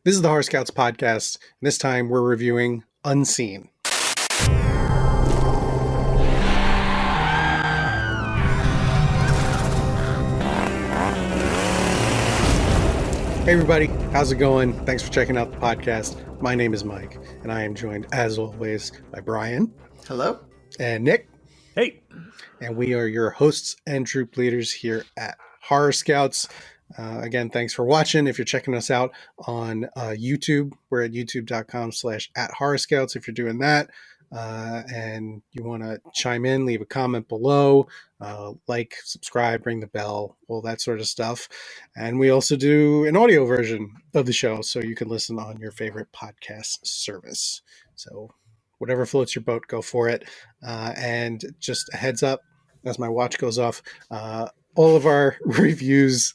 This is the Horror Scouts podcast, and this time we're reviewing Unseen. Hey everybody, how's it going? Thanks for checking out the podcast. My name is Mike, and I am joined, as always, by Brian. Hello. And Nick. Hey. And we are your hosts and troop leaders here at Horror Scouts. Again, thanks for watching. If you're checking us out on YouTube, we're at youtube.com/@horrorscouts. If you're doing that and you want to chime in, leave a comment below, like, subscribe, ring the bell, all that sort of stuff. And we also do an audio version of the show, so you can listen on your favorite podcast service. So whatever floats your boat, go for it. And just a heads up, as my watch goes off, all of our reviews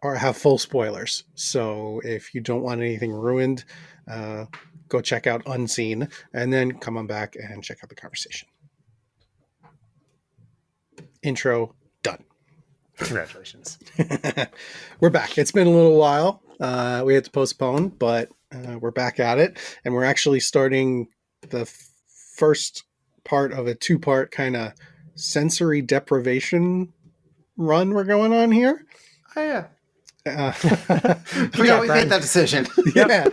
or have full spoilers. So if you don't want anything ruined, go check out Unseen and then come on back and check out the conversation. Intro done. Congratulations. We're back. It's been a little while. We had to postpone, but we're back at it. And we're actually starting the first part of a two-part kind of sensory depravation run we're going on here. Oh, yeah. Forgot we made that decision. Yeah.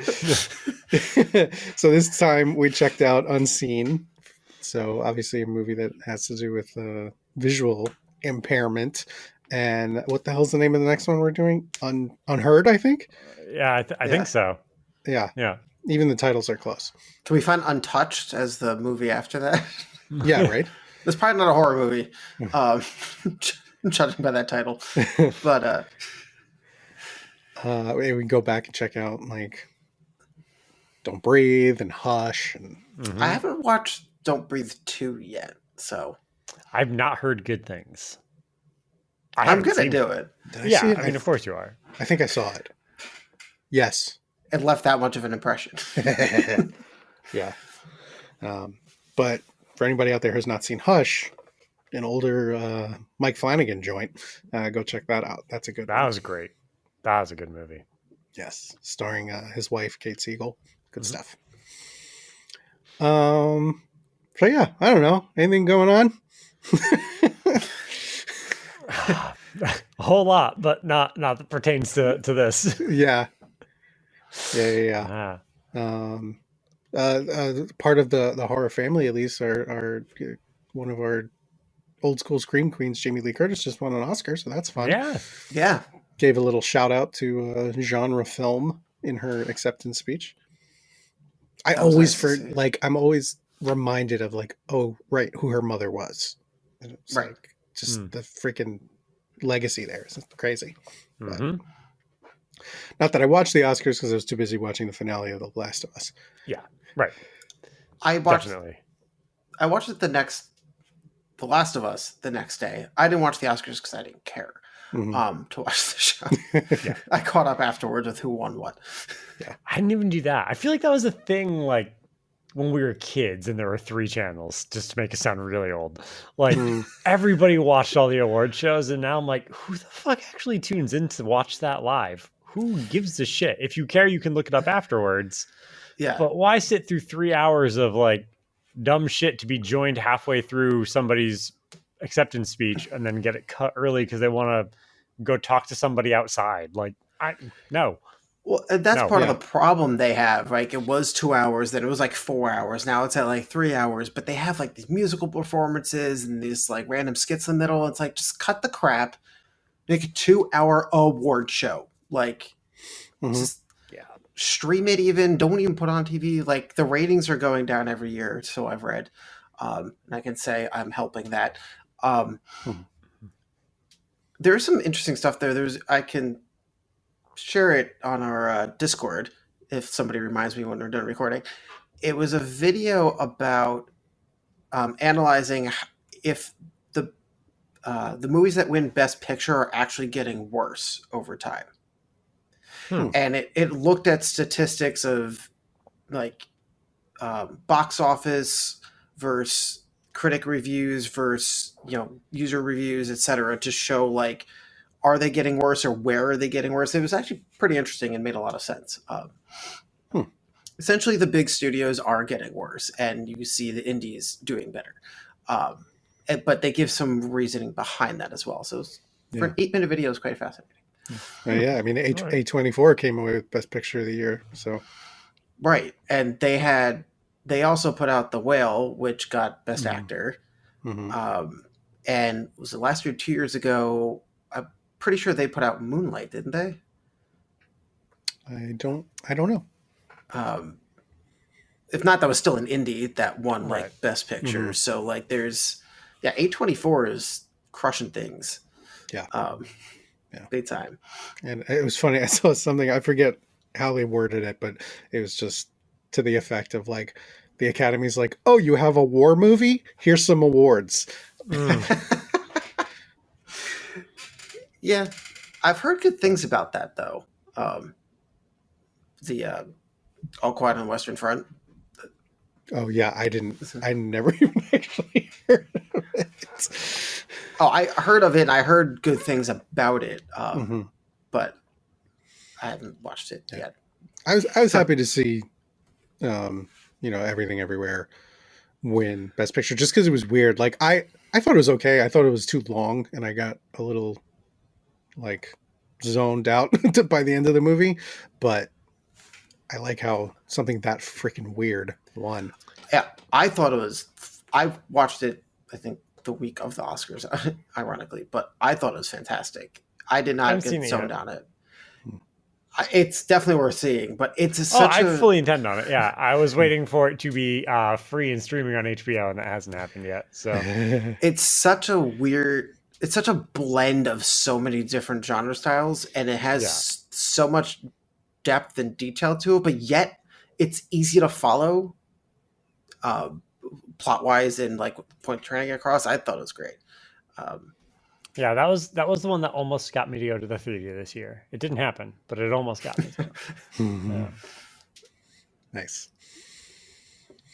So this time we checked out Unseen. So obviously a movie that has to do with visual impairment. And what the hell's the name of the next one we're doing? Unheard, I think? Yeah, I think so. Yeah. Yeah. Even the titles are close. Can we find Untouched as the movie after that? Yeah, right? It's probably not a horror movie. Judging by that title. But we can go back and check out like Don't Breathe and Hush. And I haven't watched Don't Breathe 2 yet, so I've not heard good things. I'm gonna do it. Yeah, I mean, of course you are. I think I saw it. Yes. It left that much of an impression. Yeah. But for anybody out there who's not seen Hush, an older Mike Flanagan joint, go check that out. That's a good one. That was great. That was a good movie. Yes. Starring his wife, Kate Siegel. Good stuff. So yeah, I don't know. Anything going on? A whole lot, but not that pertains to this. Yeah. Yeah. Part of the horror family, at least, are one of our old school scream queens, Jamie Lee Curtis, just won an Oscar, so that's fun. Yeah. Gave a little shout out to genre film in her acceptance speech. I'm always reminded of like, oh right, who her mother was. And it's right. Like, just the freaking legacy there. It's crazy. But, not that I watched the Oscars because I was too busy watching the finale of The Last of Us. Yeah, right. Definitely. I watched it The Last of Us the next day. I didn't watch the Oscars because I didn't care to watch the show. Yeah. I caught up afterwards with who won what. Yeah. I didn't even do that. I feel like that was a thing like when we were kids and there were 3 channels, just to make it sound really old. Like everybody watched all the award shows, and now I'm like, who the fuck actually tunes in to watch that live? Who gives a shit? If you care, you can look it up afterwards. Yeah. But why sit through 3 hours of like dumb shit to be joined halfway through somebody's acceptance speech and then get it cut early because they want to go talk to somebody outside? Like, no. Well, that's part of the problem they have. Like, it was 2 hours, then it was like 4 hours. Now it's at like 3 hours, but they have like these musical performances and these like random skits in the middle. It's like, just cut the crap, make a 2-hour award show. Like, just stream it even. Don't even put on TV. Like, the ratings are going down every year, so I've read. And I can say I'm helping that. There's some interesting stuff there. I can share it on our Discord if somebody reminds me when we're done recording. It was a video about analyzing if the movies that win Best Picture are actually getting worse over time. And it looked at statistics of like box office versus critic reviews versus user reviews, etc., to show like, are they getting worse or where are they getting worse? It was actually pretty interesting and made a lot of sense. Essentially, the big studios are getting worse, and you see the indies doing better. But they give some reasoning behind that as well. So for an 8-minute video, it's quite fascinating. Yeah, I mean, A24 came away with Best Picture of the Year, so. Right, and they also put out The Whale, which got Best Actor. And was it last year, 2 years ago? I'm pretty sure they put out Moonlight, didn't they? I don't know. If not, that was still an indie that won like Right. Best Picture. So like there's A24 is crushing things. Yeah. Big time. And it was funny. I saw something, I forget how they worded it, but it was just to the effect of like, the Academy's like, oh, you have a war movie? Here's some awards. Yeah. I've heard good things about that though. The All Quiet on the Western Front. Oh yeah, I never even actually heard of it. Oh, I heard of it. I heard good things about it, but I haven't watched it yet. I was happy to see, Everything Everywhere win Best Picture just because it was weird. Like I thought it was okay. I thought it was too long, and I got a little like zoned out by the end of the movie. But I like how something that freaking weird won. Yeah, I thought it was. I watched it, I think, the week of the Oscars, ironically, but I thought it was fantastic. I did not get zoned on it. It's definitely worth seeing, but it's I fully intend on it. Yeah, I was waiting for it to be free and streaming on HBO, and that hasn't happened yet. So it's such a blend of so many different genre styles, and it has so much depth and detail to it, but yet it's easy to follow plot wise and like what the point trying to get across. I thought it was great. Yeah, that was the one that almost got me to go to the theater this year. It didn't happen, but it almost got me. Nice.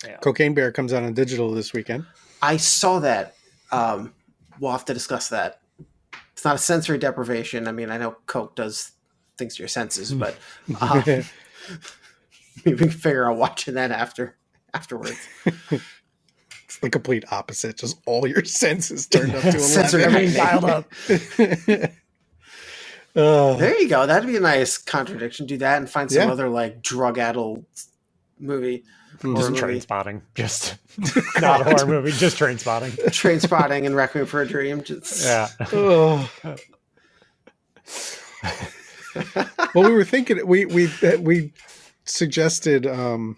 Yeah. Cocaine Bear comes out on digital this weekend. I saw that. We'll have to discuss that. It's not a sensory deprivation. I mean, I know Coke does things to your senses, but maybe we can figure out watching that afterwards. It's the complete opposite. Just all your senses turned up to 11. Everything dialed up. There you go. That'd be a nice contradiction. Do that and find some other like drug-addled movie. Just Train Spotting. Just not a horror movie. Just Train Spotting. Train Spotting and Requiem for a Dream. Yeah. Well, we were thinking we suggested what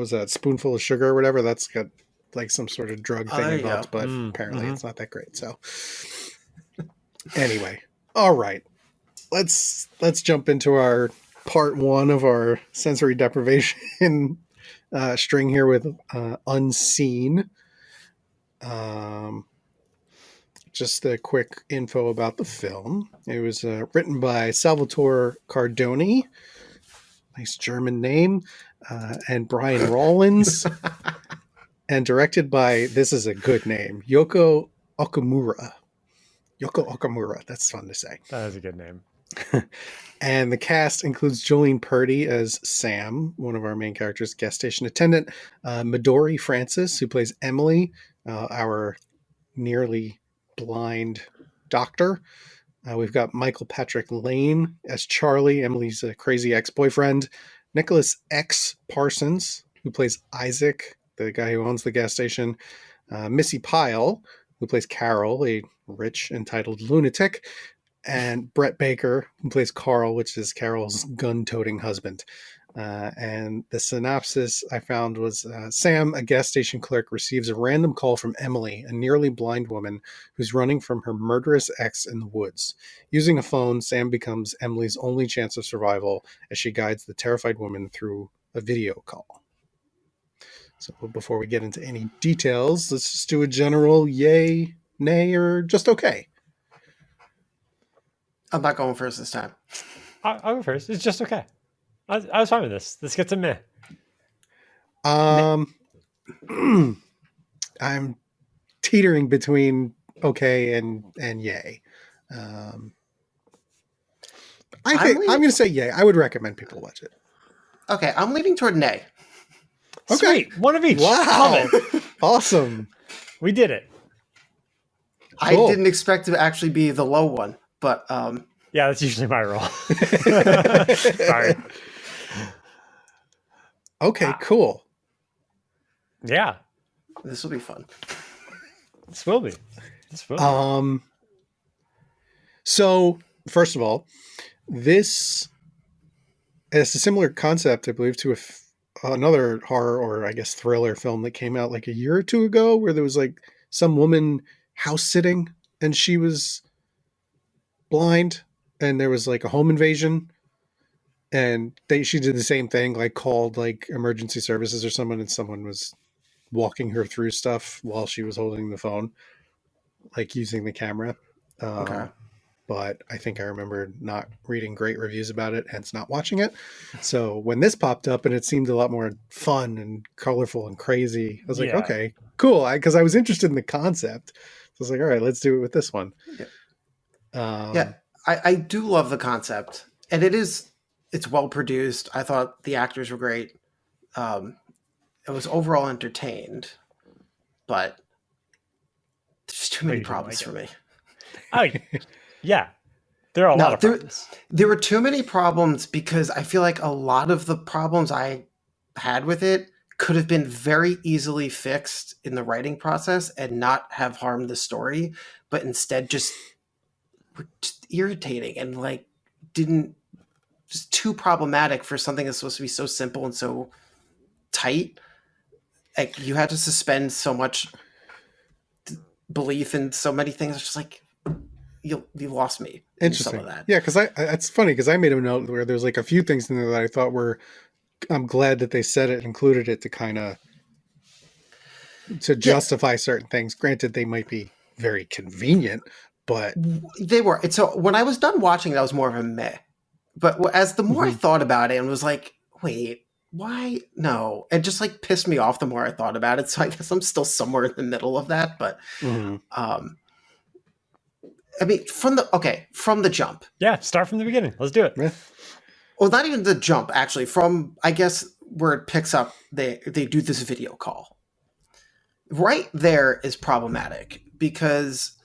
was that, Spoonful of Sugar or whatever? That's got like some sort of drug thing involved, but apparently it's not that great. So anyway, all right, let's jump into our part one of our sensory deprivation string here with Unseen. Just a quick info about the film. It was written by Salvatore Cardoni, nice German name, and Brian Rawlins, and directed by, this is a good name, Yoko Okamura. Yoko Okamura, that's fun to say. That is a good name. And the cast includes Jolene Purdy as Sam, one of our main characters, gas station attendant, Midori Francis, who plays Emily, our nearly blind doctor. We've got Michael Patrick Lane as Charlie, Emily's crazy ex-boyfriend, Nicholas X. Parsons, who plays Isaac, the guy who owns the gas station, Missy Pyle, who plays Carol, a rich, entitled lunatic, and Brett Baker, who plays Carl, which is Carol's gun-toting husband. And the synopsis I found was, Sam, a gas station clerk, receives a random call from Emily, a nearly blind woman who's running from her murderous ex in the woods. Using a phone, Sam becomes Emily's only chance of survival as she guides the terrified woman through a video call. So before we get into any details, let's just do a general yay, nay, or just okay. I'm not going first this time. I'll go first. It's just okay. I was fine with this. This gets a meh. I'm teetering between okay and yay. I'm going to say yay. I would recommend people watch it. Okay, I'm leaning toward nay. Okay. Sweet. One of each. Wow. Awesome. We did it. Cool. I didn't expect to actually be the low one, but yeah, that's usually my role. Sorry. Okay, cool. Yeah. This will be fun. This will be. So, first of all, this is a similar concept, I believe, to another horror or I guess thriller film that came out like a year or two ago, where there was like some woman house sitting and she was blind, and there was like a home invasion, and she did the same thing, like called like emergency services or someone, and someone was walking her through stuff while she was holding the phone, like using the camera. Okay. But I think I remember not reading great reviews about it, hence not watching it. So when this popped up and it seemed a lot more fun and colorful and crazy, I was like, okay, cool. Because I was interested in the concept. So I was like, all right, let's do it with this one. Yeah. I do love the concept. And it's well produced. I thought the actors were great. It was overall entertained. But there's too many problems for me. Yeah, there are a lot of problems. There were too many problems because I feel like a lot of the problems I had with it could have been very easily fixed in the writing process and not have harmed the story, but instead just were just irritating and like just too problematic for something that's supposed to be so simple and so tight. Like you had to suspend so much belief in so many things. It's just like, you lost me. Interesting. Some of that. Yeah, because it's funny because I made a note where there's like a few things in there that I thought I'm glad that they said it, included it to kind of justify certain things. Granted, they might be very convenient, but they were. And so when I was done watching it, I was more of a meh. But as the more I thought about it and was like, wait, why? No. It just like pissed me off the more I thought about it. So I guess I'm still somewhere in the middle of that. But I mean, from the jump. Yeah, start from the beginning. Let's do it. Yeah. Well, not even the jump, actually. From, I guess, where it picks up, they do this video call. Right there is problematic because,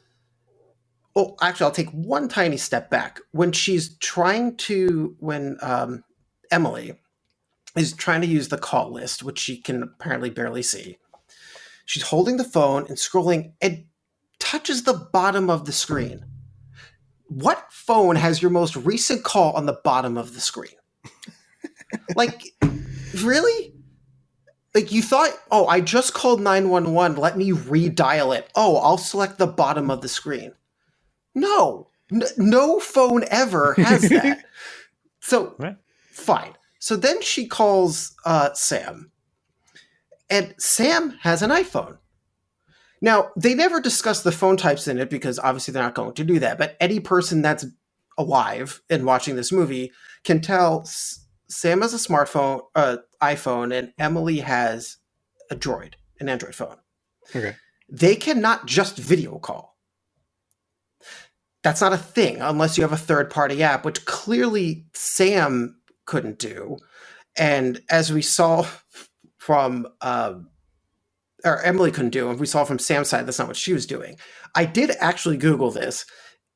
actually, I'll take one tiny step back. When Emily is trying to use the call list, which she can apparently barely see, she's holding the phone and scrolling and touches the bottom of the screen. What phone has your most recent call on the bottom of the screen? Like, really? Like, you thought, I just called 911. Let me redial it. I'll select the bottom of the screen. No. No phone ever has that. So, fine. So then she calls Sam. And Sam has an iPhone. Now, they never discuss the phone types in it because obviously they're not going to do that. But any person that's alive and watching this movie can tell Sam has a smartphone, iPhone, and Emily has an Android phone. Okay. They cannot just video call. That's not a thing unless you have a third-party app, which clearly Sam couldn't do. And as we saw from... or Emily couldn't do, and we saw from Sam's side, that's not what she was doing. I did actually Google this.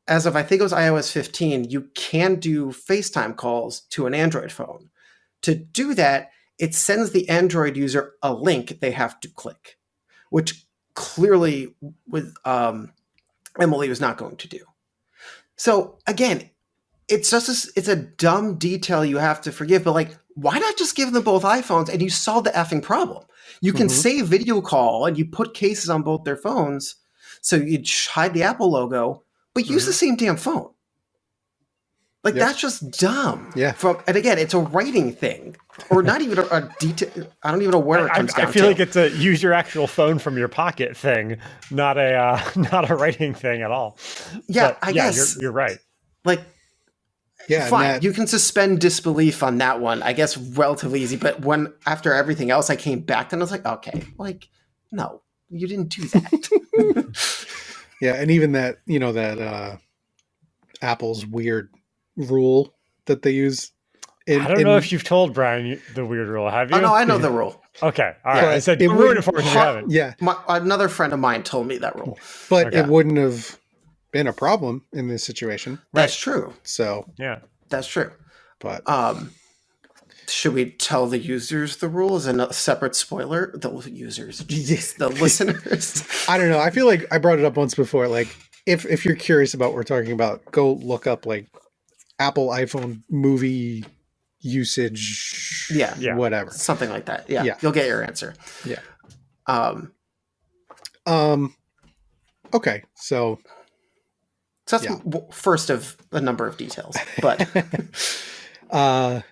As of, I think it was iOS 15, you can do FaceTime calls to an Android phone. To do that, it sends the Android user a link they have to click, which clearly with Emily was not going to do. So again, it's a dumb detail you have to forgive, but like, why not just give them both iPhones and you solve the effing problem? You can say video call and you put cases on both their phones, so you hide the Apple logo, but use the same damn phone. Like, that's just dumb. Yeah. And again, it's a writing thing, or not even a detail. I don't even know where it comes down to. I feel like it's a use your actual phone from your pocket thing, not a writing thing at all. Yeah, but, I guess you're right. Like, yeah, fine. You can suspend disbelief on that one. I guess relatively easy. But after everything else, I came back and I was like, okay, like, no, you didn't do that. Yeah, and even that, that Apple's weird rule that they use. I don't know if you've told Brian the weird rule. Have you? Oh no, I know the rule. Okay, all right. Yeah, I said it don't ruin wouldn't- it for me if you haven't. Yeah, Another friend of mine told me that rule. but Okay. it wouldn't have been a problem in this situation. That's true. So Yeah, That's true. but Should we tell the users the rule as a separate spoiler? The users, Jesus, the listeners. I don't know. I feel like I brought it up once before. Like, if you're curious about what we're talking about, go look up like Apple iPhone movie usage. Yeah. Whatever. Something like that. Yeah. Yeah. You'll get your answer. Yeah. Um. Okay. So that's first of a number of details, but I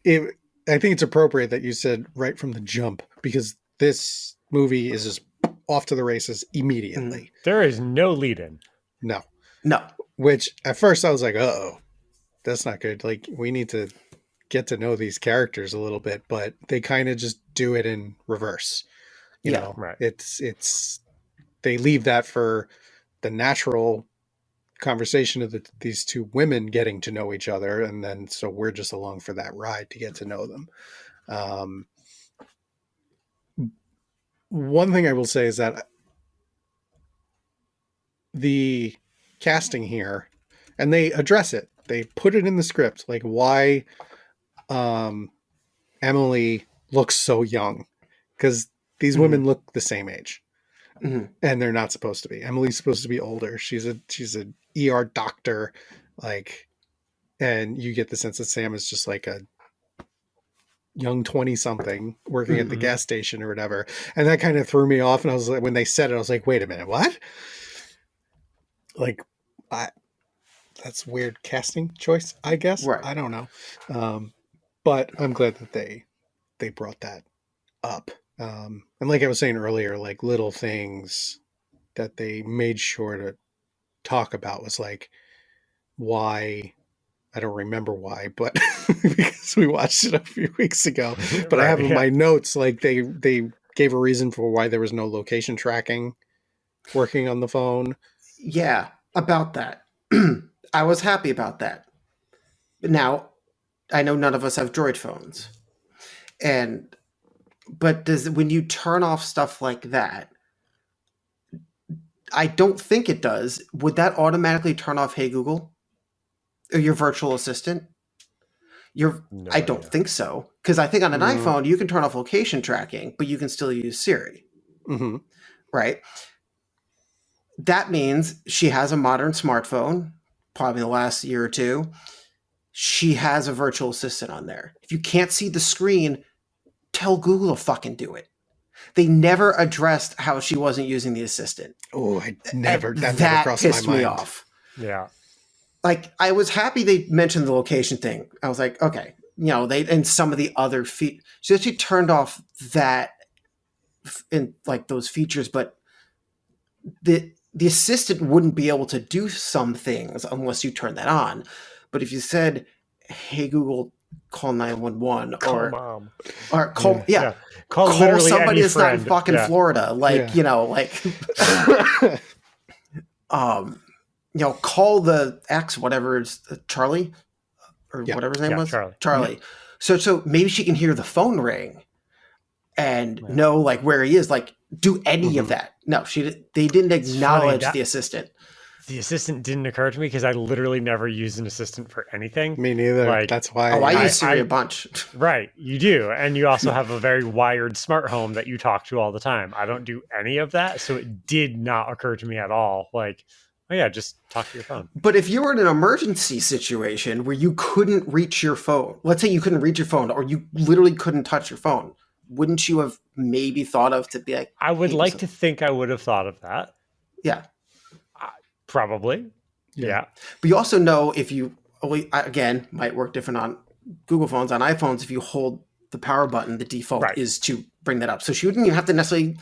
think it's appropriate that you said right from the jump, because this movie is just off to the races immediately. there is no lead in. No. no. Which at first I was like, uh-oh, that's not good. Like, we need to get to know these characters a little bit, but they kind of just do it in reverse. You know, right. It's they leave that for the natural conversation of these two women getting to know each other, and then so we're just along for that ride to get to know them. One thing I will say is that the casting here, and they address it, they put it in the script, like why Emily looks so young, because these women look the same age. And they're not supposed to be. Emily's supposed to be older. She's a ER doctor, like, and you get the sense that Sam is just like a young 20-something working at the gas station or whatever. And that kind of threw me off. And I was like, when they said it, I was like, wait a minute, what? Like, that's weird casting choice, I guess. Right. I don't know. But I'm glad that they brought that up. And like I was saying earlier, like little things that they made sure to talk about was like why, I don't remember why, but because we watched it a few weeks ago, but I have in my notes, like they gave a reason for why there was no location tracking working on the phone. Yeah, about that. I was happy about that. But now, I know none of us have Droid phones. But when you turn off stuff like that, I don't think it does. Would that automatically turn off Hey Google? Or your virtual assistant? I don't think so. Because I think on an iPhone, you can turn off location tracking, but you can still use Siri. Right? That means she has a modern smartphone, probably the last year or two. She has a virtual assistant on there. If you can't see the screen, tell Google to fucking do it. They never addressed how she wasn't using the assistant. Oh, that never crossed pissed my mind. me off. Yeah. Like, I was happy they mentioned the location thing. I was like, okay, and some of the other she actually turned off that in like those features, but the assistant wouldn't be able to do some things unless you turn that on. But if you said, "Hey Google, call 911," Call mom, or call call somebody that's not in friend. fucking Florida, call the X, whatever it's Charlie or whatever his name was, Charlie. So maybe she can hear the phone ring and know like where he is, like do any of that. No, they didn't acknowledge the assistant. The assistant didn't occur to me because I literally never used an assistant for anything. Me neither. Like, that's why. I use Siri a bunch. Right, you do, and you also have a very wired smart home that you talk to all the time. I don't do any of that, so it did not occur to me at all. Like, oh yeah, just talk to your phone. But if you were in an emergency situation where you couldn't reach your phone, let's say you couldn't reach your phone, or you literally couldn't touch your phone, wouldn't you have maybe thought of to be like? I would like to think I would have thought of that. Yeah. Probably. Yeah. But you also know if you, again, might work different on Google phones. On iPhones, if you hold the power button, the default is to bring that up. So she wouldn't even have to necessarily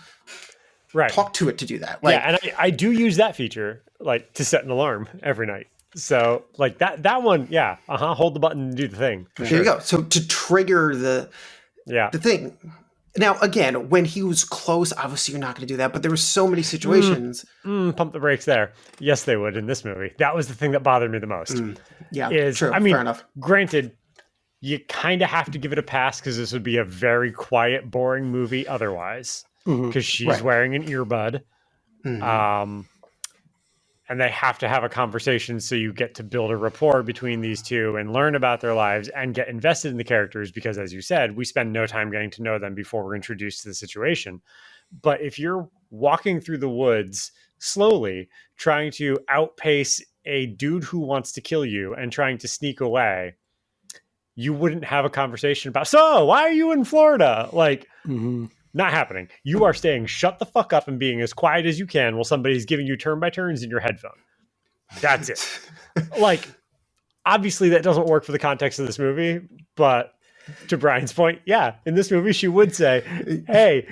talk to it to do that. Like, and I do use that feature like to set an alarm every night. So like that one, hold the button and do the thing. There you go. So to trigger the thing. Now, again, when he was close, obviously you're not going to do that, but there were so many situations. Pump the brakes there. Yes, they would in this movie. That was the thing that bothered me the most. Yeah, Is, true. I mean, Fair enough. granted, you kind of have to give it a pass because this would be a very quiet, boring movie otherwise. Because she's wearing an earbud. And they have to have a conversation so you get to build a rapport between these two and learn about their lives and get invested in the characters because, as you said, we spend no time getting to know them before we're introduced to the situation. But if you're walking through the woods slowly, trying to outpace a dude who wants to kill you and trying to sneak away, you wouldn't have a conversation about, so why are you in Florida? Like, not happening. You are staying shut the fuck up and being as quiet as you can while somebody's giving you turn by turns in your headphone. That's it. Like, obviously that doesn't work for the context of this movie, but to Brian's point, yeah, in this movie she would say, hey,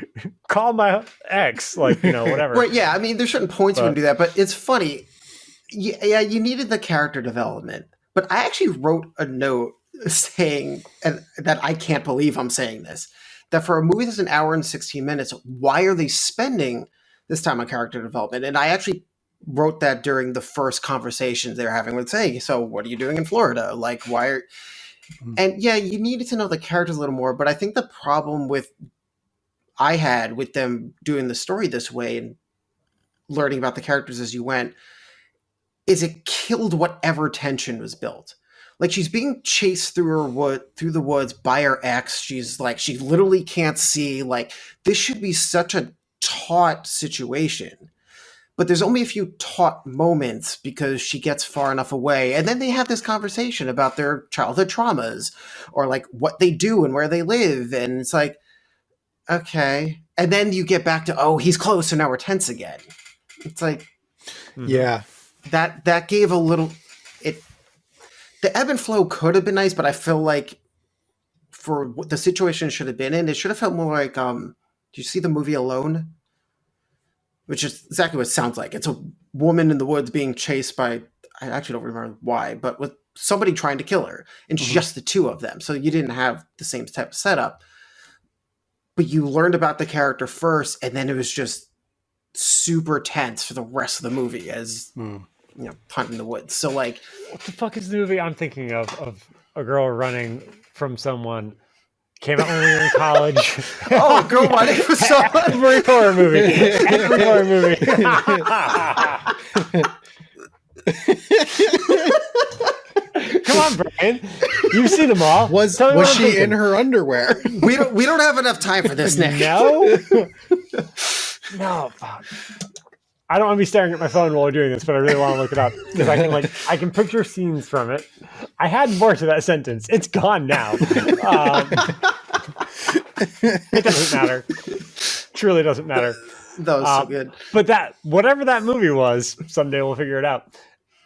call my ex, like, you know, whatever. Right, yeah, I mean, there's certain points you can do that, but it's funny. Yeah, you needed the character development, but I actually wrote a note saying, and that I can't believe I'm saying this, that for a movie that's an hour and 16 minutes, why are they spending this time on character development? And I actually wrote that during the first conversations they were having with, hey, so what are you doing in Florida? Like, why are... And yeah, you needed to know the characters a little more, but I think the problem I had with them doing the story this way and learning about the characters as you went is it killed whatever tension was built. Like, she's being chased through the woods by her ex. She's like, she literally can't see. Like, this should be such a taut situation. But there's only a few taut moments because she gets far enough away. And then they have this conversation about their childhood traumas or like what they do and where they live. And it's like, okay. And then you get back to, oh, he's close, so now we're tense again. It's like, yeah, that gave a little, the ebb and flow could have been nice, but I feel like for what the situation should have been in, it should have felt more like, do you see the movie Alone? Which is exactly what it sounds like. It's a woman in the woods being chased by, I actually don't remember why, but with somebody trying to kill her. And just the two of them. So you didn't have the same type of setup. But you learned about the character first, and then it was just super tense for the rest of the movie as... you know, hunt in the woods. So like, what the fuck is the movie I'm thinking of a girl running from someone? Came out when we were in college. Oh, girl running from someone. Every horror movie. Every horror movie. Come on, Brian. You've seen them all. Was she in her underwear? We don't have enough time for this, Nick. No. No, fuck. I don't want to be staring at my phone while we're doing this, but I really want to look it up because I can picture scenes from it. I had more to that sentence. It's gone now. It doesn't matter. Truly doesn't matter. That was so good. But whatever that movie was, someday we'll figure it out,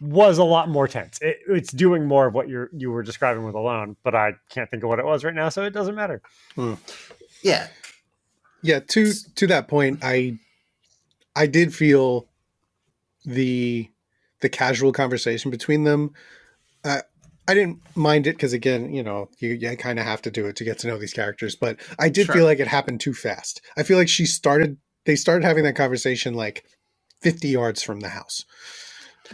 was a lot more tense. It's doing more of what you were describing with Alone, but I can't think of what it was right now, so it doesn't matter. Yeah. Yeah, to that point, I did feel the casual conversation between them. I didn't mind it because, again, you know, you kind of have to do it to get to know these characters. But I did feel like it happened too fast. I feel like they started having that conversation like 50 yards from the house.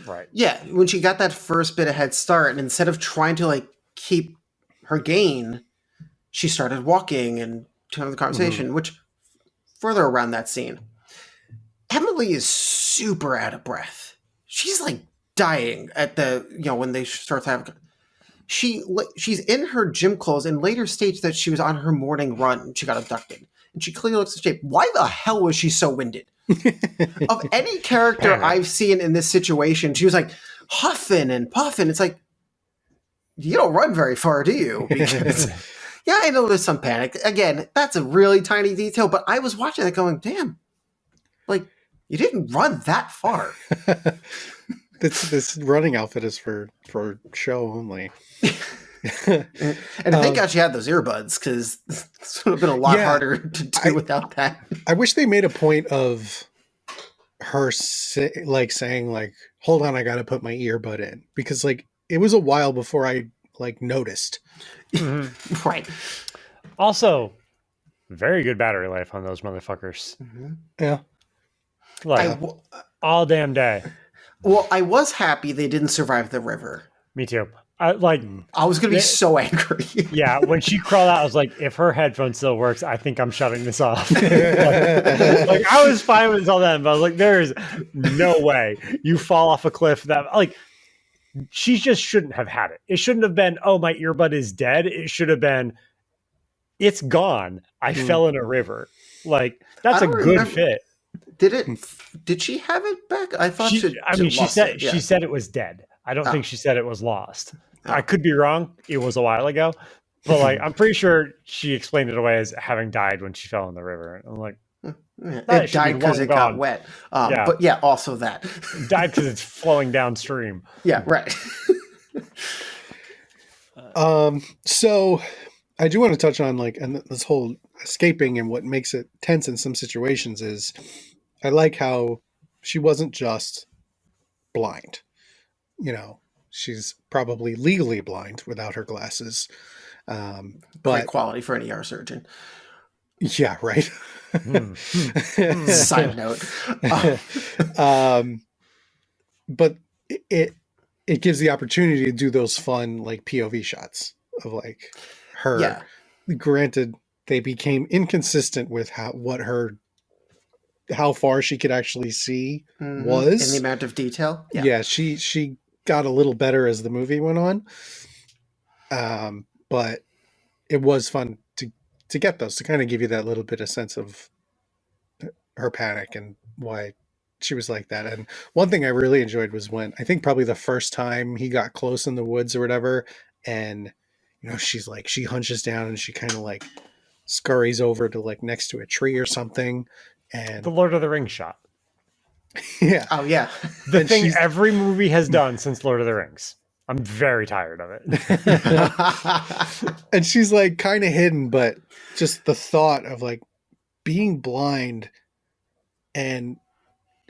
Right. Yeah, when she got that first bit of head start, and instead of trying to like keep her gain, she started walking and having the conversation, which further around that scene. Emily is super out of breath. She's like dying at the, you know, when they start having... She's in her gym clothes and later states that she was on her morning run and she got abducted. And she clearly looks in shape. Why the hell was she so winded? Of any character I've seen in this situation, she was like huffing and puffing. It's like, you don't run very far, do you? Because, yeah, I know there's some panic. Again, that's a really tiny detail, but I was watching that going, damn, like, you didn't run that far. This running outfit is for show only. And thank God she had those earbuds, because it would have been a lot harder to do without that. I wish they made a point of her saying like, hold on, I got to put my earbud in, because like it was a while before I like noticed. Right. Also, Very good battery life on those motherfuckers. Mhm. Yeah. Like w- all damn day. well, I was happy they didn't survive the river. Me too. I like. I was going to be so angry. Yeah, when she crawled out, I was like, if her headphone still works, I think I'm shutting this off. like I was fine with all that, but I was like, there is no way you fall off a cliff that like she just shouldn't have had it. It shouldn't have been, oh, my earbud is dead. It should have been, it's gone. I fell in a river. Like that's a good fit. Did she have it back? I thought she said it was dead. I don't think she said it was lost. I could be wrong. It was a while ago. But like I'm pretty sure she explained it away as having died when she fell in the river. I'm like, it died because it got wet. Yeah. But yeah, also that. It died because it's flowing downstream. Yeah, right. So I do want to touch on like, and this whole escaping and what makes it tense in some situations is I like how she wasn't just blind. You know, she's probably legally blind without her glasses. But great quality for an ER surgeon. Yeah, right. Side note. But it gives the opportunity to do those fun like POV shots of like her. Yeah. Granted, they became inconsistent with how far she could actually see was. And the amount of detail. Yeah, she got a little better as the movie went on. But it was fun to get those, to kind of give you that little bit of sense of her panic and why she was like that. And one thing I really enjoyed was when, I think probably the first time he got close in the woods or whatever, and you know, she's like, she hunches down and she kind of like scurries over to like next to a tree or something. And the Lord of the Rings shot. Yeah. Oh yeah. The thing every movie has done since Lord of the Rings. I'm very tired of it. And she's like kind of hidden, but just the thought of like being blind and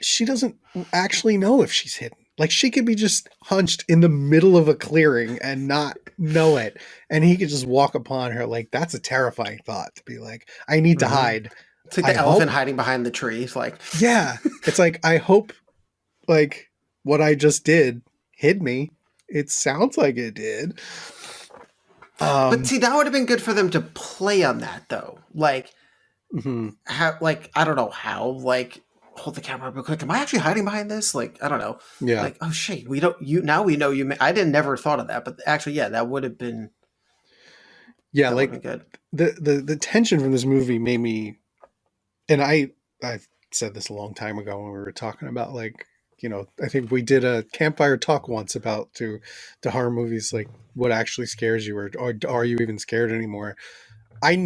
she doesn't actually know if she's hidden. Like she could be just hunched in the middle of a clearing and not know it. And he could just walk upon her. Like that's a terrifying thought, to be like, I need to hide. It's like the elephant hiding behind the tree. It's like, yeah, it's like, I hope like what I just did hid me. It sounds like it did. But see, that would have been good for them to play on that though. Like, how, like, I don't know how, like, hold the camera real quick. Am I actually hiding behind this? Like, I don't know. Yeah. Like, oh shit, we don't, now we know you, I didn't never thought of that, but actually, yeah, that would have been. Yeah. Like good. The tension from this movie made me, and I've said this a long time ago when we were talking about like, you know, I think we did a campfire talk once about to horror movies, like what actually scares you, or are you even scared anymore? I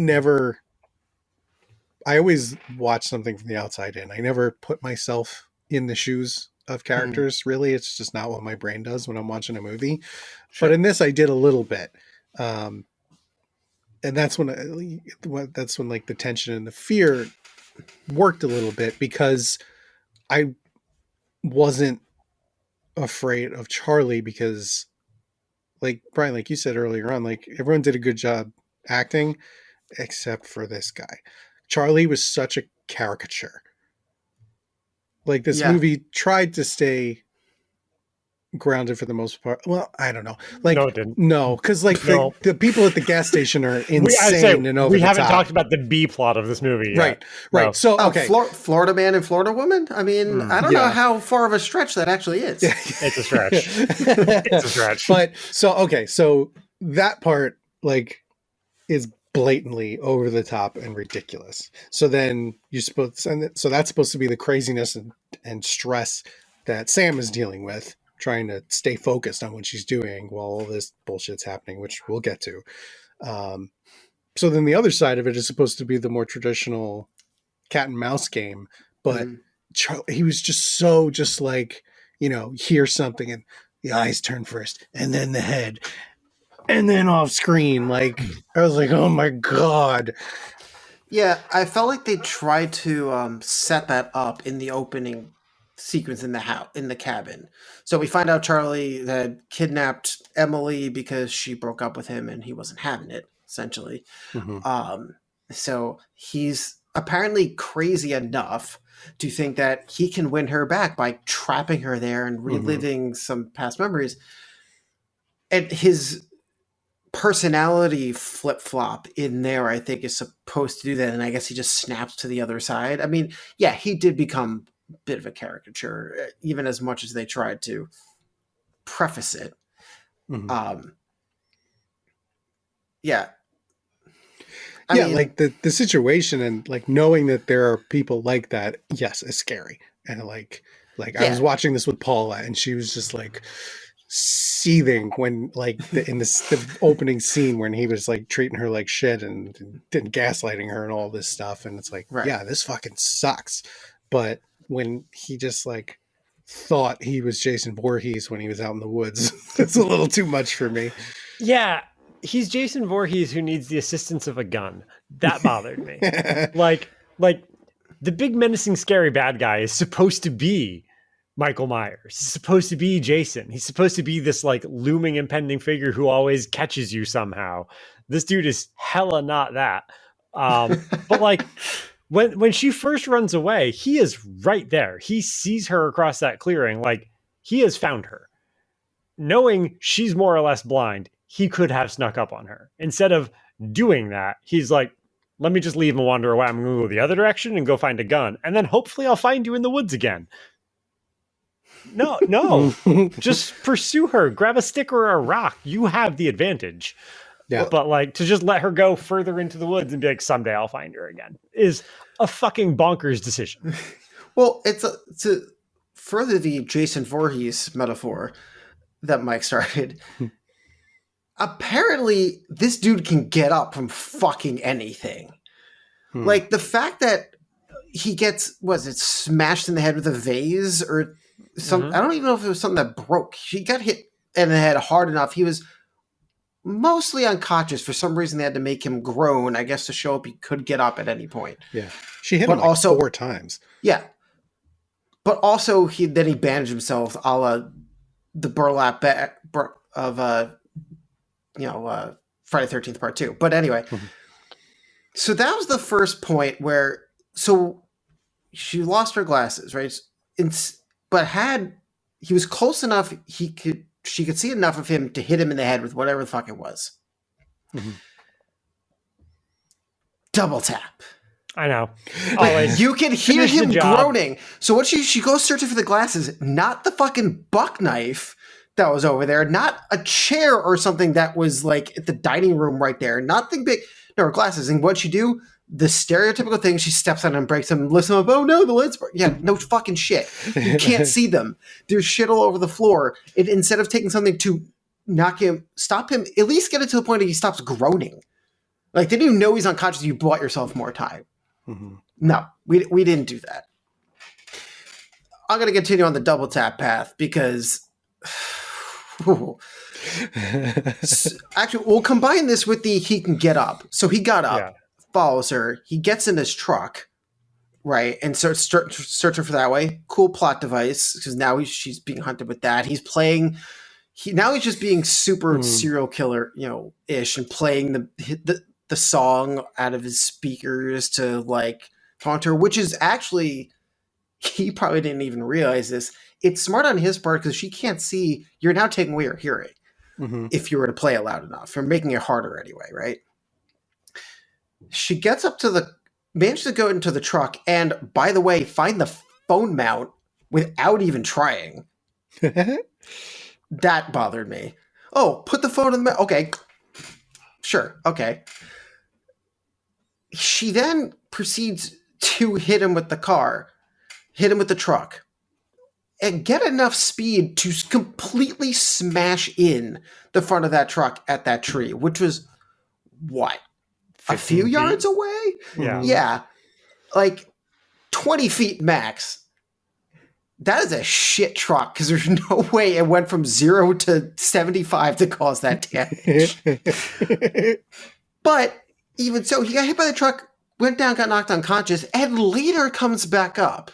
always watch something from the outside in. I never put myself in the shoes of characters. Really, it's just not what my brain does when I'm watching a movie. Sure. But in this, I did a little bit, and that's when like the tension and the fear worked a little bit, because I wasn't afraid of Charlie, because like Brian, like you said earlier on, like everyone did a good job acting except for this guy. Charlie was such a caricature. Like this movie tried to stay grounded for the most part. Well, I don't know. Like no, it didn't. No, because like the people at the gas station are insane and over we the haven't top. talked about the B plot of this movie yet. Right. No. So okay, Florida man and Florida woman. I mean, I don't know how far of a stretch that actually is. It's a stretch. It's a stretch. But so that part like is blatantly over the top and ridiculous. So then so that's supposed to be the craziness and stress that Sam is dealing with, trying to stay focused on what she's doing while all this bullshit's happening, which we'll get to. So then the other side of it is supposed to be the more traditional cat and mouse game, but Charlie, he was just like, you know, hear something and the eyes turn first and then the head and then off screen. Like I was like, oh my God. Yeah. I felt like they tried to set that up in the opening sequence in the house, in the cabin. So we find out Charlie had kidnapped Emily because she broke up with him and he wasn't having it, essentially. So he's apparently crazy enough to think that he can win her back by trapping her there and reliving some past memories. And his personality flip-flop in there, I think, is supposed to do that, and I guess he just snaps to the other side. I mean, yeah, he did become a bit of a caricature, even as much as they tried to preface it. Yeah. I mean, like the situation and like knowing that there are people like that, yes, is scary. And like I was watching this with Paula, and she was just like seething when like the opening scene when he was like treating her like shit and gaslighting her and all this stuff. And it's like, yeah, this fucking sucks. But when he just like thought he was Jason Voorhees when he was out in the woods, it's a little too much for me. Yeah. He's Jason Voorhees who needs the assistance of a gun. That bothered me. like the big menacing scary bad guy is supposed to be Michael Myers. He's supposed to be Jason. He's supposed to be this like looming impending figure who always catches you somehow. This dude is hella not that. But like when she first runs away, he is right there. He sees her across that clearing. Like he has found her. Knowing she's more or less blind, he could have snuck up on her. Instead of doing that, he's like, let me just leave and wander away. I'm going to go the other direction and go find a gun. And then hopefully I'll find you in the woods again. No. Just pursue her. Grab a stick or a rock. You have the advantage. Yeah. But like to just let her go further into the woods and be like, someday I'll find her again is a fucking bonkers decision. Well, it's to further the Jason Voorhees metaphor that Mike started. Apparently, this dude can get up from fucking anything. Like the fact that he gets, smashed in the head with a vase or some, I don't even know if it was something that broke. He got hit in the head hard enough. He was mostly unconscious. For some reason, they had to make him groan, I guess, to show up he could get up at any point. Yeah. She hit him like also 4 times. Yeah. But also, he bandaged himself a la the burlap of Friday the 13th Part 2. But anyway, so that was the first point where, so she lost her glasses, right? But he was close enough, she could see enough of him to hit him in the head with whatever the fuck it was. Double tap. I know. Like, you can hear him groaning. So what she goes searching for the glasses, not the fucking buck knife that was over there, not a chair or something that was like at the dining room right there, nothing big. No, her glasses. And what'd she do? The stereotypical thing, she steps on them, breaks them, lifts them up. Oh no, the lid's yeah, no fucking shit. You can't see them. There's shit all over the floor. Instead of taking something to stop him, at least get it to the point that he stops groaning. Like, didn't you know he's unconscious? You bought yourself more time. No, we didn't do that. I'm going to continue on the double tap path because actually, we'll combine this with he can get up. So he got up, follows her, he gets in his truck, right, and starts searching for that way. Cool plot device because now she's being hunted with that. He's playing. Now he's just being super serial killer, ish, and playing the song out of his speakers to like taunt her, which is actually, he probably didn't even realize this. It's smart on his part because she can't see. You're now taking away her hearing if you were to play it loud enough. You're making it harder anyway, right? She gets up managed to go into the truck and, by the way, find the phone mount without even trying. That bothered me. Oh, put the phone in the mount. Okay. Sure. Okay. She then proceeds to hit him with the truck, and get enough speed to completely smash in the front of that truck at that tree, which was, what, a few yards away? Yeah. Yeah. Like 20 feet max. That is a shit truck because there's no way it went from 0 to 75 to cause that damage. But even so, he got hit by the truck, went down, got knocked unconscious, and later comes back up.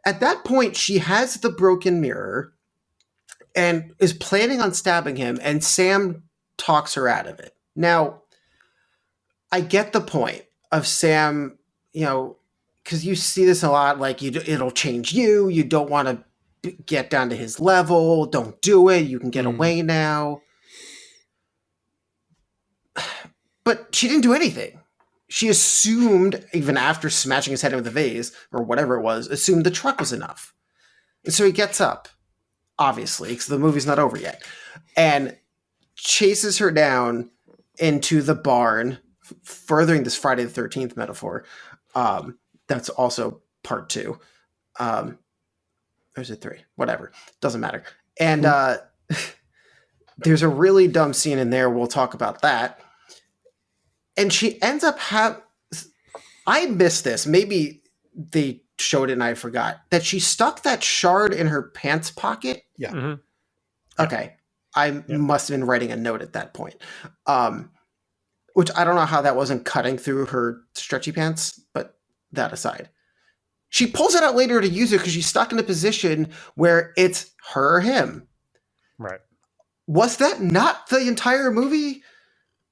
At that point, she has the broken mirror and is planning on stabbing him, and Sam talks her out of it. Now, I get the point of Sam, because you see this a lot, like it'll change you. You don't want to get down to his level. Don't do it. You can get away now. But she didn't do anything. She assumed, even after smashing his head in with a vase, or whatever it was, assumed the truck was enough. And so he gets up, obviously, because the movie's not over yet, and chases her down into the barn, furthering this Friday the 13th metaphor. That's also part 2. Or is it 3? Whatever. Doesn't matter. And there's a really dumb scene in there. We'll talk about that. And she ends up I missed this. Maybe they showed it and I forgot. That she stuck that shard in her pants pocket. Yeah. Mm-hmm. Okay. I must have been writing a note at that point. Which I don't know how that wasn't cutting through her stretchy pants, but that aside. She pulls it out later to use it because she's stuck in a position where it's her or him. Right. Was that not the entire movie?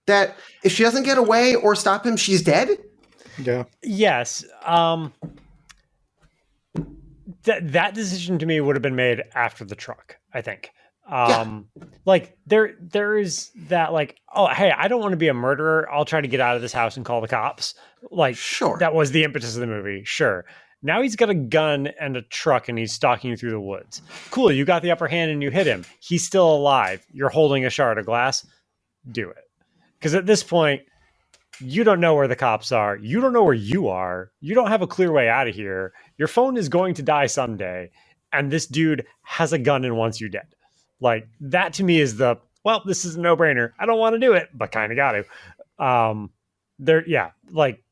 That if she doesn't get away or stop him, she's dead? Yeah. Yes. That decision to me would have been made after the truck, I think. Like there is that, like, oh, hey, I don't want to be a murderer. I'll try to get out of this house and call the cops. Like, sure. That was the impetus of the movie. Sure. Now he's got a gun and a truck and he's stalking you through the woods. Cool. You got the upper hand and you hit him. He's still alive. You're holding a shard of glass. Do it. Because at this point, you don't know where the cops are. You don't know where you are. You don't have a clear way out of here. Your phone is going to die someday. And this dude has a gun and wants you dead. Like, that to me is this is a no-brainer. I don't want to do it, but kind of got to.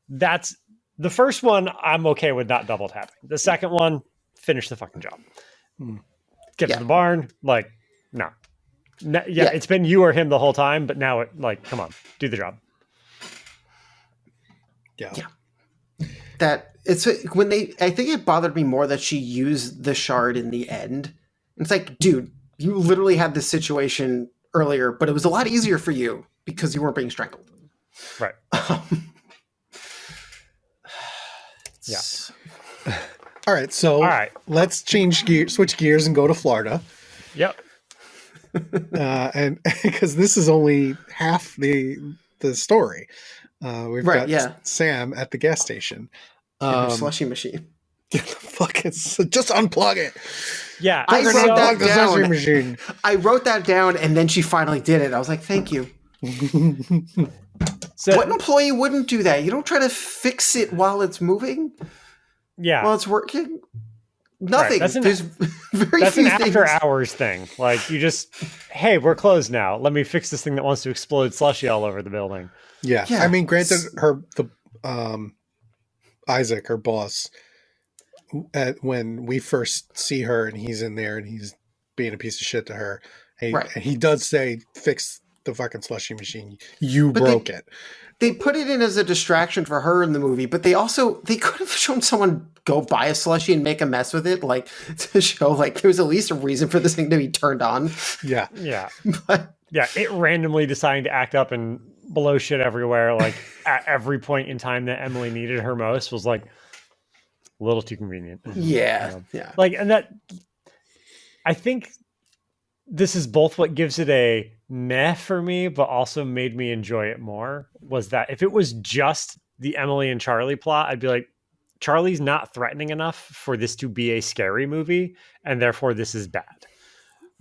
That's the first one. I'm okay with not double tapping. The second one, finish the fucking job. Get to the barn. Like, no. It's been you or him the whole time, but now come on, do the job. Yeah. That it's when I think it bothered me more that she used the shard in the end. It's like, dude, you literally had this situation earlier, but it was a lot easier for you because you weren't being strangled. Right. All right. So let's switch gears and go to Florida. Yep. And because this is only half the story. We've got Sam at the gas station. Slushy machine. Fucking just unplug it. Yeah, I wrote that down, and then she finally did it. I was like, "Thank you." So, what employee wouldn't do that? You don't try to fix it while it's moving. Yeah, while it's working. Nothing. Right. There's very that's few an things. after hours thing. Like, you just, hey, we're closed now. Let me fix this thing that wants to explode slushy all over the building. Yeah. I mean, granted, Isaac, her boss, when we first see her and he's in there and he's being a piece of shit to her, and he does say, "Fix the fucking slushy machine. You broke it." They put it in as a distraction for her in the movie, but they could have shown someone go buy a slushie and make a mess with it, like, to show like there was at least a reason for this thing to be turned on. Yeah. But it randomly deciding to act up and blow shit everywhere, like at every point in time that Emily needed her most, was like a little too convenient. Yeah. Like, and that, I think this is both what gives it a meh for me, but also made me enjoy it more, was that if it was just the Emily and Charlie plot, I'd be like, Charlie's not threatening enough for this to be a scary movie, and therefore this is bad.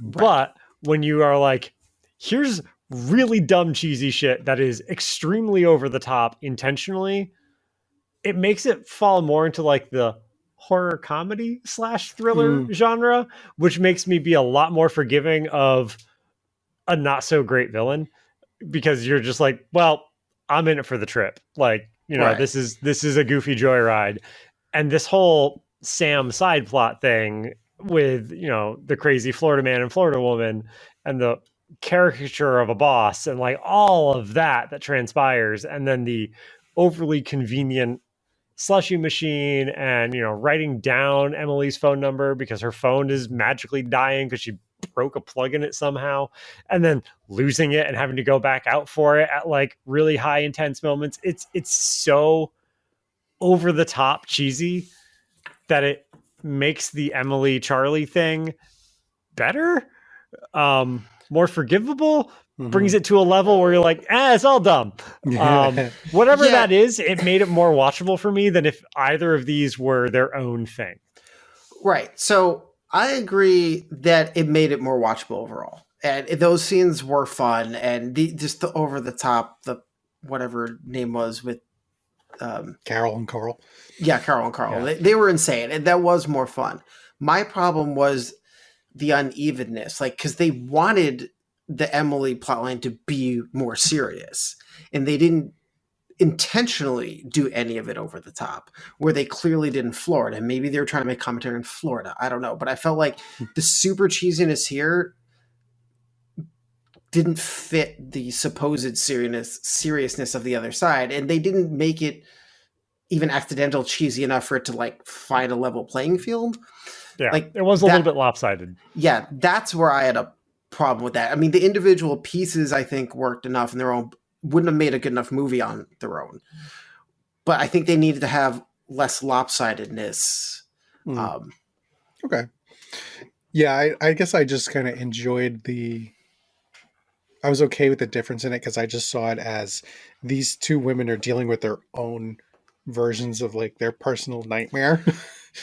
Right. But when you are like, here's really dumb, cheesy shit that is extremely over the top intentionally, it makes it fall more into like the horror comedy / thriller genre, which makes me be a lot more forgiving of a not so great villain, because you're just like, well, I'm in it for the trip. Like, this is a goofy joyride. And this whole Sam side plot thing with, the crazy Florida man and Florida woman and the caricature of a boss and like all of that transpires. And then the overly convenient slushy machine and, writing down Emily's phone number because her phone is magically dying because she broke a plug in it somehow, and then losing it and having to go back out for it at like really high intense moments. It's so over the top cheesy that it makes the Emily Charlie thing better, more forgivable, brings it to a level where you're like, it's all dumb. Whatever that is, it made it more watchable for me than if either of these were their own thing. Right. So I agree that it made it more watchable overall. And those scenes were fun, and just the over the top, the whatever name was with Carol and Carl. Yeah, Carol and Carl. Yeah. They were insane, and that was more fun. My problem was the unevenness, like, because they wanted the Emily plotline to be more serious, and they didn't intentionally do any of it over the top, where they clearly did in Florida. Maybe they were trying to make commentary in Florida. I don't know, but I felt like the super cheesiness here didn't fit the supposed seriousness of the other side, and they didn't make it even accidental cheesy enough for it to like find a level playing field. Yeah, like it was a little bit lopsided. Yeah, that's where I had a problem with that. I mean, the individual pieces I think worked enough in their own, wouldn't have made a good enough movie on their own. But I think they needed to have less lopsidedness. Okay. Yeah, I guess I just kind of enjoyed I was okay with the difference in it because I just saw it as these two women are dealing with their own versions of like their personal nightmare.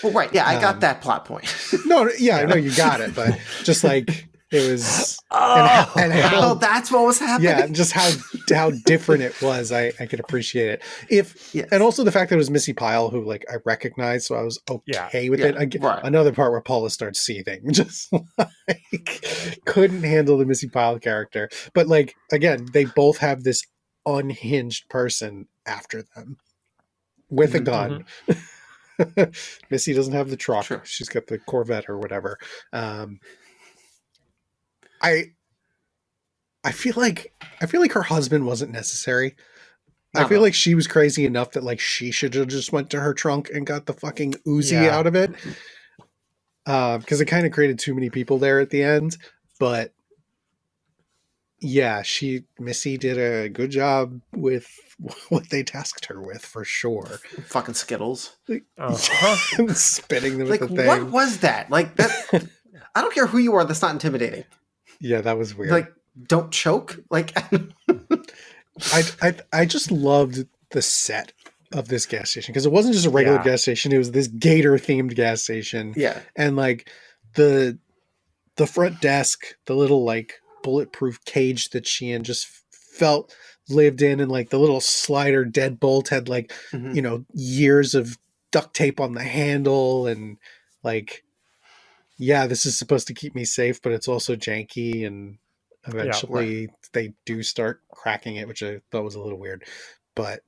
Well, right. Yeah, I got that plot point. No, yeah, I know you got it, but just like it was, and how that's what was happening. Yeah, just how different it was. I could appreciate it. And also the fact that it was Missy Pyle, who like I recognized, so I was okay with it. Right. Another part where Paula starts seething, just like couldn't handle the Missy Pyle character. But like again, they both have this unhinged person after them with a gun. Missy doesn't have the truck. Sure. She's got the Corvette or whatever. I feel like her husband wasn't necessary. I feel like she was crazy enough that like she should have just went to her trunk and got the fucking Uzi out of it. Because it kind of created too many people there at the end. But yeah, Missy did a good job with what they tasked her with for sure. Fucking Skittles. Spitting them like, at the thing. What was that? Like that I don't care who you are, that's not intimidating. Yeah, that was weird. Like, don't choke. Like I just loved the set of this gas station because it wasn't just a regular gas station, it was this gator themed gas station. Yeah. And like the front desk, the little like bulletproof cage that she in just felt lived in, and like the little slider deadbolt had like years of duct tape on the handle, and like this is supposed to keep me safe, but it's also janky, and eventually they do start cracking it, which I thought was a little weird. But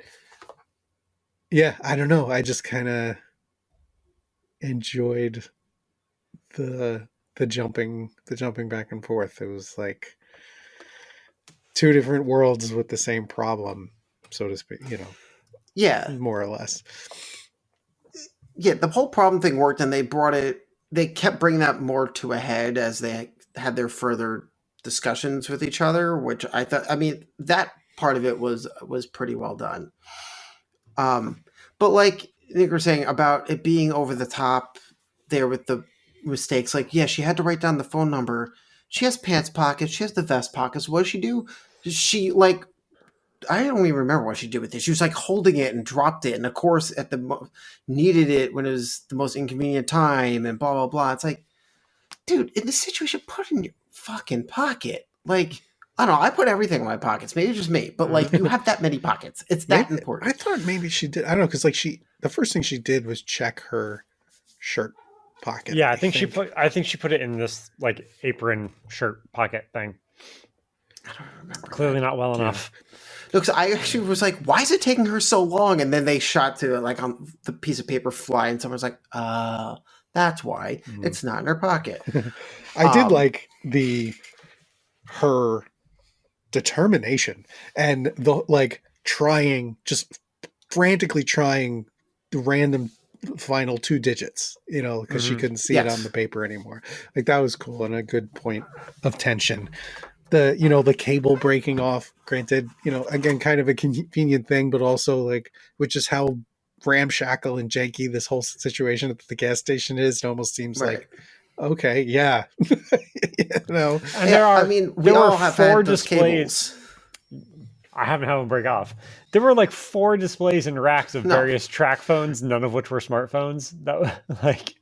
yeah, I don't know, I just kind of enjoyed the jumping back and forth. It was like two different worlds with the same problem, so to speak, more or less. Yeah, the whole problem thing worked, and they kept bringing that more to a head as they had their further discussions with each other, which I thought, I mean, that part of it was pretty well done. But like Nick was saying about it being over the top there with the mistakes, like, yeah, she had to write down the phone number. She has pants pockets. She has the vest pockets. What does she do? She like, I don't even remember what she did with it. She was like holding it and dropped it. And of course at needed it when it was the most inconvenient time and blah, blah, blah. It's like, dude, in this situation, put it in your fucking pocket. Like, I don't know. I put everything in my pockets. Maybe it's just me, but like you have that many pockets. It's that important. I thought maybe she did. I don't know. Cause like the first thing she did was check her shirt pocket. Yeah. I think she put it in this like apron shirt pocket thing. I don't remember. Clearly not well enough. No, because I actually was like, why is it taking her so long? And then they shot to like on the piece of paper fly, and someone's like, that's why it's not in her pocket. I did like her determination and the like just frantically trying random final 2 digits, because she couldn't see it Yes. on the paper anymore. Like, that was cool and a good point of tension. The cable breaking off, granted, again, kind of a convenient thing, but also like, which is how ramshackle and janky this whole situation at the gas station is. It almost seems Right. like, okay, yeah. And I mean, we there all were have 4 had those displays. cables. I haven't had them break off. There were like 4 displays and racks of No. various track phones, none of which were smartphones. That like,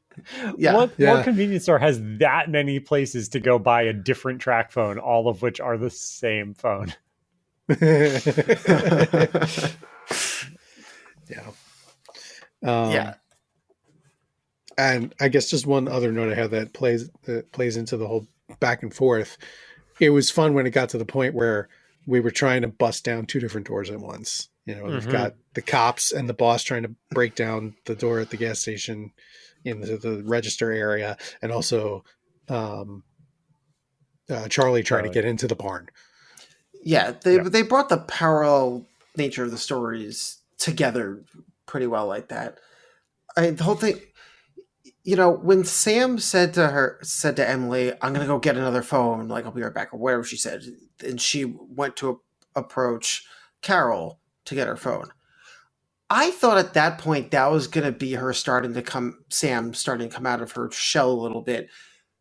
Yeah. what convenience store has that many places to go buy a different track phone, all of which are the same phone? Yeah. Yeah. And I guess just one other note I have that plays into the whole back and forth. It was fun when it got to the point where we were trying to bust down 2 different doors at once. We've got the cops and the boss trying to break down the door at the gas station in the register area, and also Charlie trying to get into the barn. Yeah, they brought the parallel nature of the stories together pretty well like that. The whole thing, when Sam said to Emily, "I'm gonna go get another phone, like I'll be right back," or whatever she said, and she went to approach Carol to get her phone. I thought at that point that was gonna be her Sam starting to come out of her shell a little bit,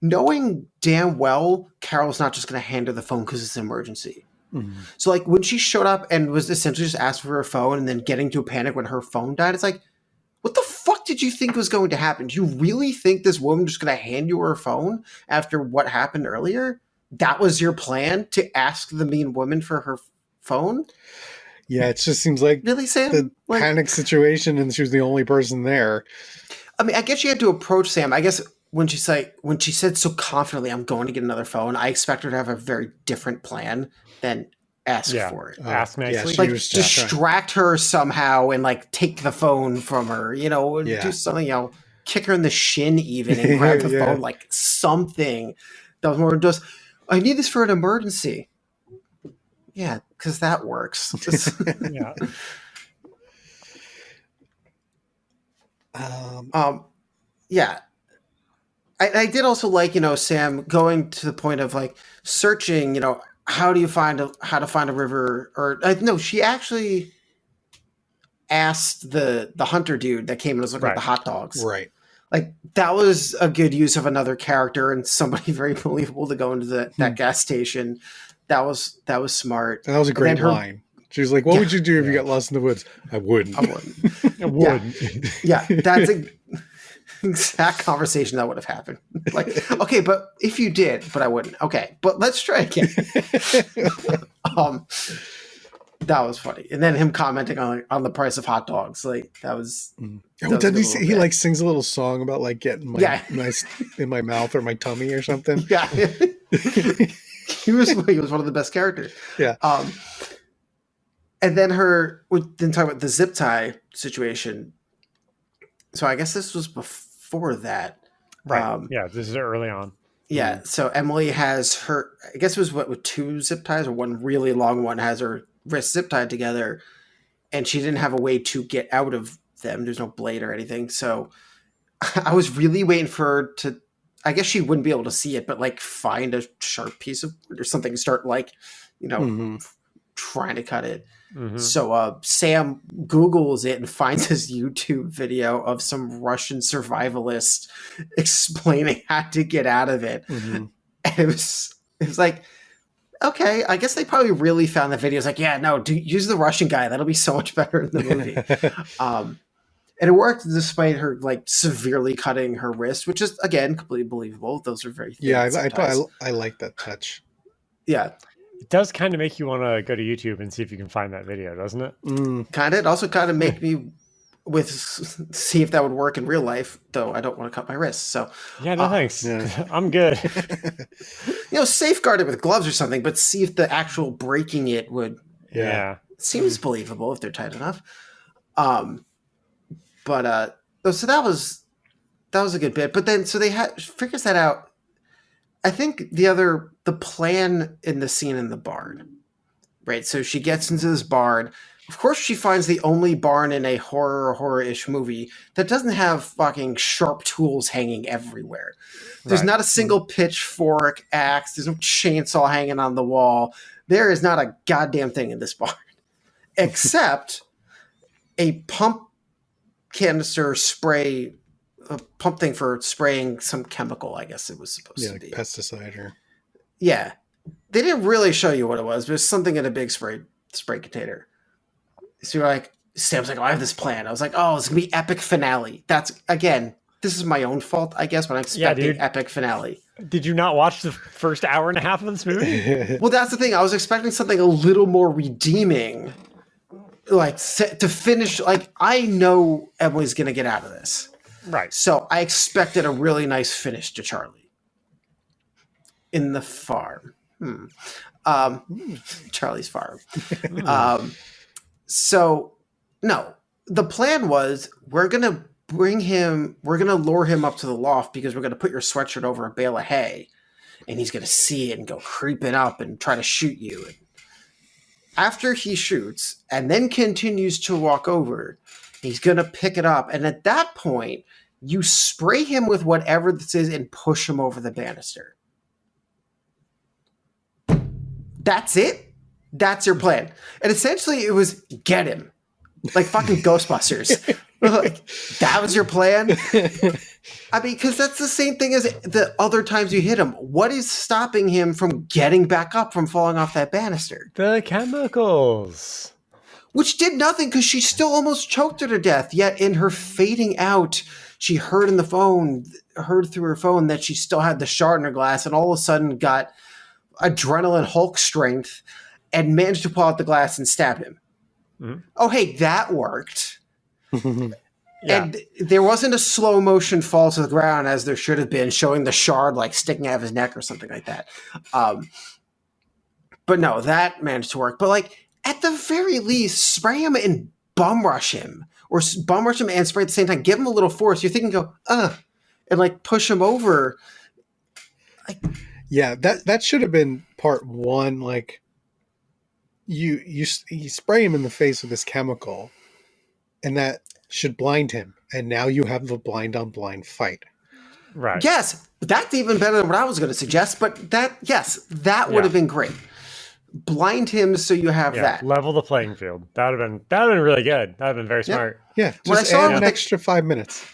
knowing damn well Carol's not just gonna hand her the phone because it's an emergency. Mm-hmm. So like when she showed up and was essentially just asking for her phone and then getting to a panic when her phone died, it's like, what the fuck did you think was going to happen? Do you really think this woman just going to hand you her phone after what happened earlier? That was your plan, to ask the mean woman for her phone? Yeah, it just seems like really, Sam? The panic situation, and she was the only person there. I mean, I guess she had to approach Sam. I guess when she said so confidently, "I'm going to get another phone," I expect her to have a very different plan than ask for it. Ask nicely. Yeah, like distract her somehow and like take the phone from her, do something, kick her in the shin even and grab the phone, like something that was more just, "I need this for an emergency." Yeah, because that works. Yeah. Yeah. I did also like, Sam going to the point of like searching, how to find a river, or no, she actually asked the hunter dude that came and was looking at the hot dogs. Right. Like that was a good use of another character and somebody very believable to go into that gas station. That was smart. And that was a great line. She was like, "What would you do if you got lost in the woods?" I wouldn't. I wouldn't. Yeah, that's an exact conversation that would have happened. Like, okay, but if you did, but I wouldn't. Okay, but let's try again. That was funny. And then him commenting on the price of hot dogs. Like that was. Did he say he like sings a little song about like getting my in my mouth or my tummy or something? Yeah. he was one of the best characters. Yeah. And then we didn't talk about the zip tie situation. So I guess this was before that. Right. Yeah, this is early on. Yeah. So Emily has her, I guess it was with 2 zip ties, or one really long one has her wrist zip tied together, and she didn't have a way to get out of them. There's no blade or anything. So I was really waiting for her to, I guess she wouldn't be able to see it, but like find a sharp piece of wood or something and start like, trying to cut it. Mm-hmm. So Sam Googles it and finds this YouTube video of some Russian survivalist explaining how to get out of it. Mm-hmm. And it was like, okay, I guess they probably really found the video. It's like, yeah, no, use the Russian guy. That'll be so much better in the movie. And it worked despite her like severely cutting her wrist, which is again completely believable. Those are very thin I like that touch. Yeah. It does kind of make you want to go to YouTube and see if you can find that video, doesn't it? Kind of. It also kind of make me see if that would work in real life, though I don't want to cut my wrists. So yeah, no thanks. I'm good. Safeguard it with gloves or something, but see if the actual breaking it would. Yeah. Seems believable if they're tight enough. So that was a good bit. But then so they figures that out. I think the plan in the scene in the barn, right? So she gets into this barn, Of course, she finds the only barn in a horror-ish movie that doesn't have fucking sharp tools hanging everywhere. There's Right. not a single pitchfork, axe. There's no chainsaw hanging on the wall. There is not a goddamn thing in this barn, except a pump canister spray, a pump thing for spraying some chemical, I guess it was supposed to like be. pesticide or... Yeah. They didn't really show you what it was, but it was something in a big spray container. So you're like, Sam's like, oh, I have this plan. I was like, oh, it's going to be epic finale. That's, again, this is my own fault, I guess, when I'm expecting epic finale. Did you not watch the first hour and a half of this movie? Well, that's the thing. I was expecting something a little more redeeming, like to finish. Like, I know Emily's going to get out of this. Right. So I expected a really nice finish to Charlie in the farm. Charlie's farm. So, no, the plan was we're going to lure him up to the loft because we're going to put your sweatshirt over a bale of hay and he's going to see it and go creeping up and try to shoot you. And after he shoots and then continues to walk over, he's going to pick it up. And at that point, you spray him with whatever this is and push him over the banister. That's it. That's your plan. And essentially it was get him. Like fucking Ghostbusters. Like, that was your plan? I mean, because that's the same thing as the other times you hit him. What is stopping him from getting back up from falling off that banister? The chemicals. Which did nothing because she still almost choked her to death. Yet in her fading out, she heard through her phone that she still had the shard in her glass and all of a sudden got adrenaline Hulk strength and managed to pull out the glass and stab him. Mm-hmm. Oh, hey, that worked. Yeah. And there wasn't a slow motion fall to the ground as there should have been, showing the shard like sticking out of his neck or something like that. But no, that managed to work. But like at the very least, spray him and bum rush him, or bum rush him and spray at the same time. Give him a little force. You're thinking, and like push him over. Like, yeah, that should have been part one. Like you spray him in the face with this chemical, and that should blind him. And now you have the blind on blind fight. Right. Yes, that's even better than what I was going to suggest. But that would have been great. Blind him so you have that. Level the playing field. That would have been really good. That would have been very smart. Yeah. Just add an extra 5 minutes.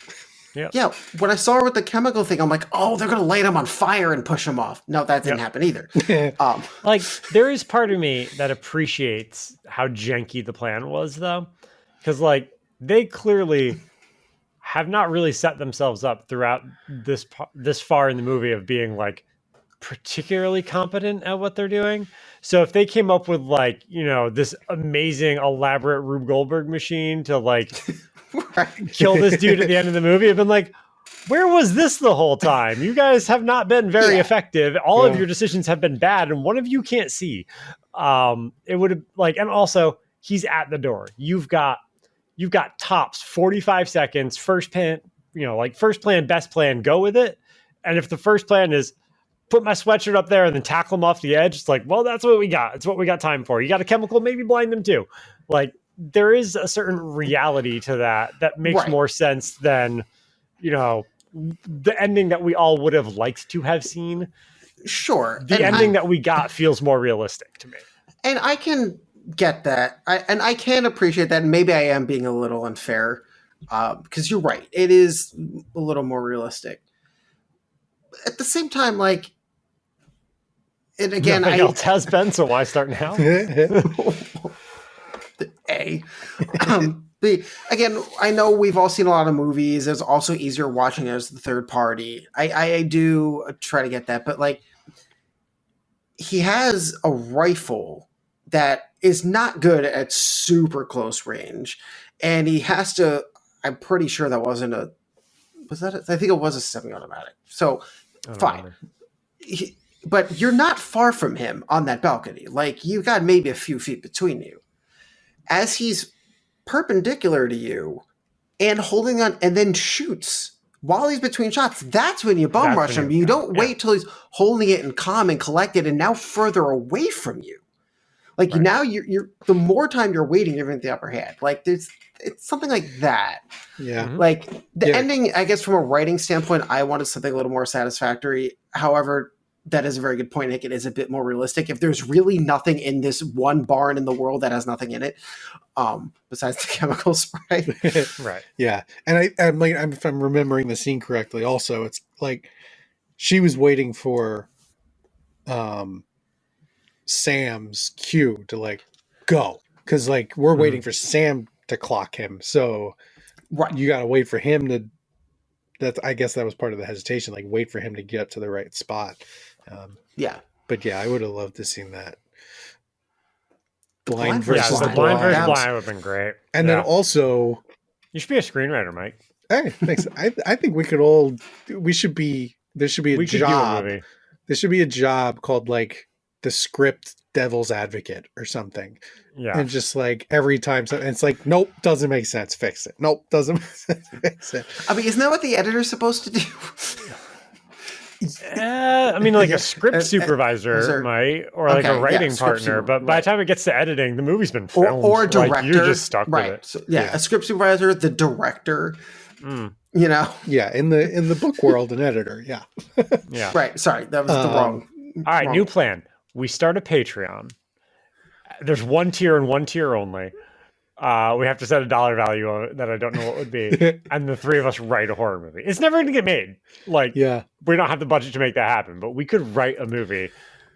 Yeah. When I saw her with the chemical thing, I'm like, oh, they're going to light him on fire and push him off. No, that didn't happen either. Like, there is part of me that appreciates how janky the plan was, though. Because, like, they clearly have not really set themselves up throughout this far in the movie of being, like, particularly competent at what they're doing. So if they came up with, like, you know, this amazing, elaborate Rube Goldberg machine to, like... kill this dude at the end of the movie, I've been like, where was this the whole time? You guys have not been very effective. All of your decisions have been bad, and one of you can't see. It would have like, and also he's at the door. You've got tops 45 seconds. First plan, first plan, best plan, go with it. And if the first plan is put my sweatshirt up there and then tackle him off the edge, it's like, well, that's what we got. It's what we got time for. You got a chemical, maybe blind them too. Like, there is a certain reality to that makes more sense than, the ending that we all would have liked to have seen. Sure. The ending that we got feels more realistic to me. And I can get that. I can appreciate that. And maybe I am being a little unfair because you're right. It is a little more realistic. At the same time, like, and again, nothing else has been, so why start now? Again, I know we've all seen a lot of movies. It's also easier watching as the third party. I do try to get that, but like, he has a rifle that is not good at super close range, and he has to. I'm pretty sure that wasn't a. Was that? I think it was a semi-automatic. So fine. But you're not far from him on that balcony. Like, you've got maybe a few feet between you. As he's perpendicular to you and holding on and then shoots while he's between shots, that's when you bum rush him. You don't wait till he's holding it and calm and collected and now further away from you. Like Right. now you're the more time you're waiting, you're in the upper hand. Like it's something like that. Yeah. Mhm. Like the Yeah. ending, I guess from a writing standpoint, I wanted something a little more satisfactory. However, that is a very good point, Nick. It is a bit more realistic. If there's really nothing in this one barn in the world that has nothing in it, besides the chemical spray. Right. Yeah. And I'm like, if I'm remembering the scene correctly, also, it's like she was waiting for Sam's cue to like go. Because like we're waiting for Sam to clock him. So Right. you gotta wait for him to I guess that was part of the hesitation, like wait for him to get to the right spot. Yeah. But yeah, I would have loved to seen that. The Blind blind Yeah, versus the the blind versus blind. blind would have been great. And then also, you should be a screenwriter, Mike. hey, thanks. I think there should be We a could do a job. movie. There should be a job called like the script devil's advocate or something. Yeah. And just like every time, and it's like, nope, doesn't make sense. Fix it. Nope, doesn't make sense. Fix it. I mean, isn't that what the editor's supposed to do? I mean, like a script supervisor there- might, or like okay, a writing yeah, script partner. super- But by right. the time it gets to editing, the movie's been filmed. or director. Like, you're just stuck right. with it. So, yeah, a script supervisor, the director. Mm, You know. Yeah, in the book world, an editor. Yeah. yeah. Right. Sorry, that was the wrong. All right, wrong- new plan. We start a Patreon. There's one tier and one tier only. We have to set a dollar value on it that I don't know what would be. And the three of us write a horror movie. It's never going to get made. Like, Yeah. we don't have the budget to make that happen, but we could write a movie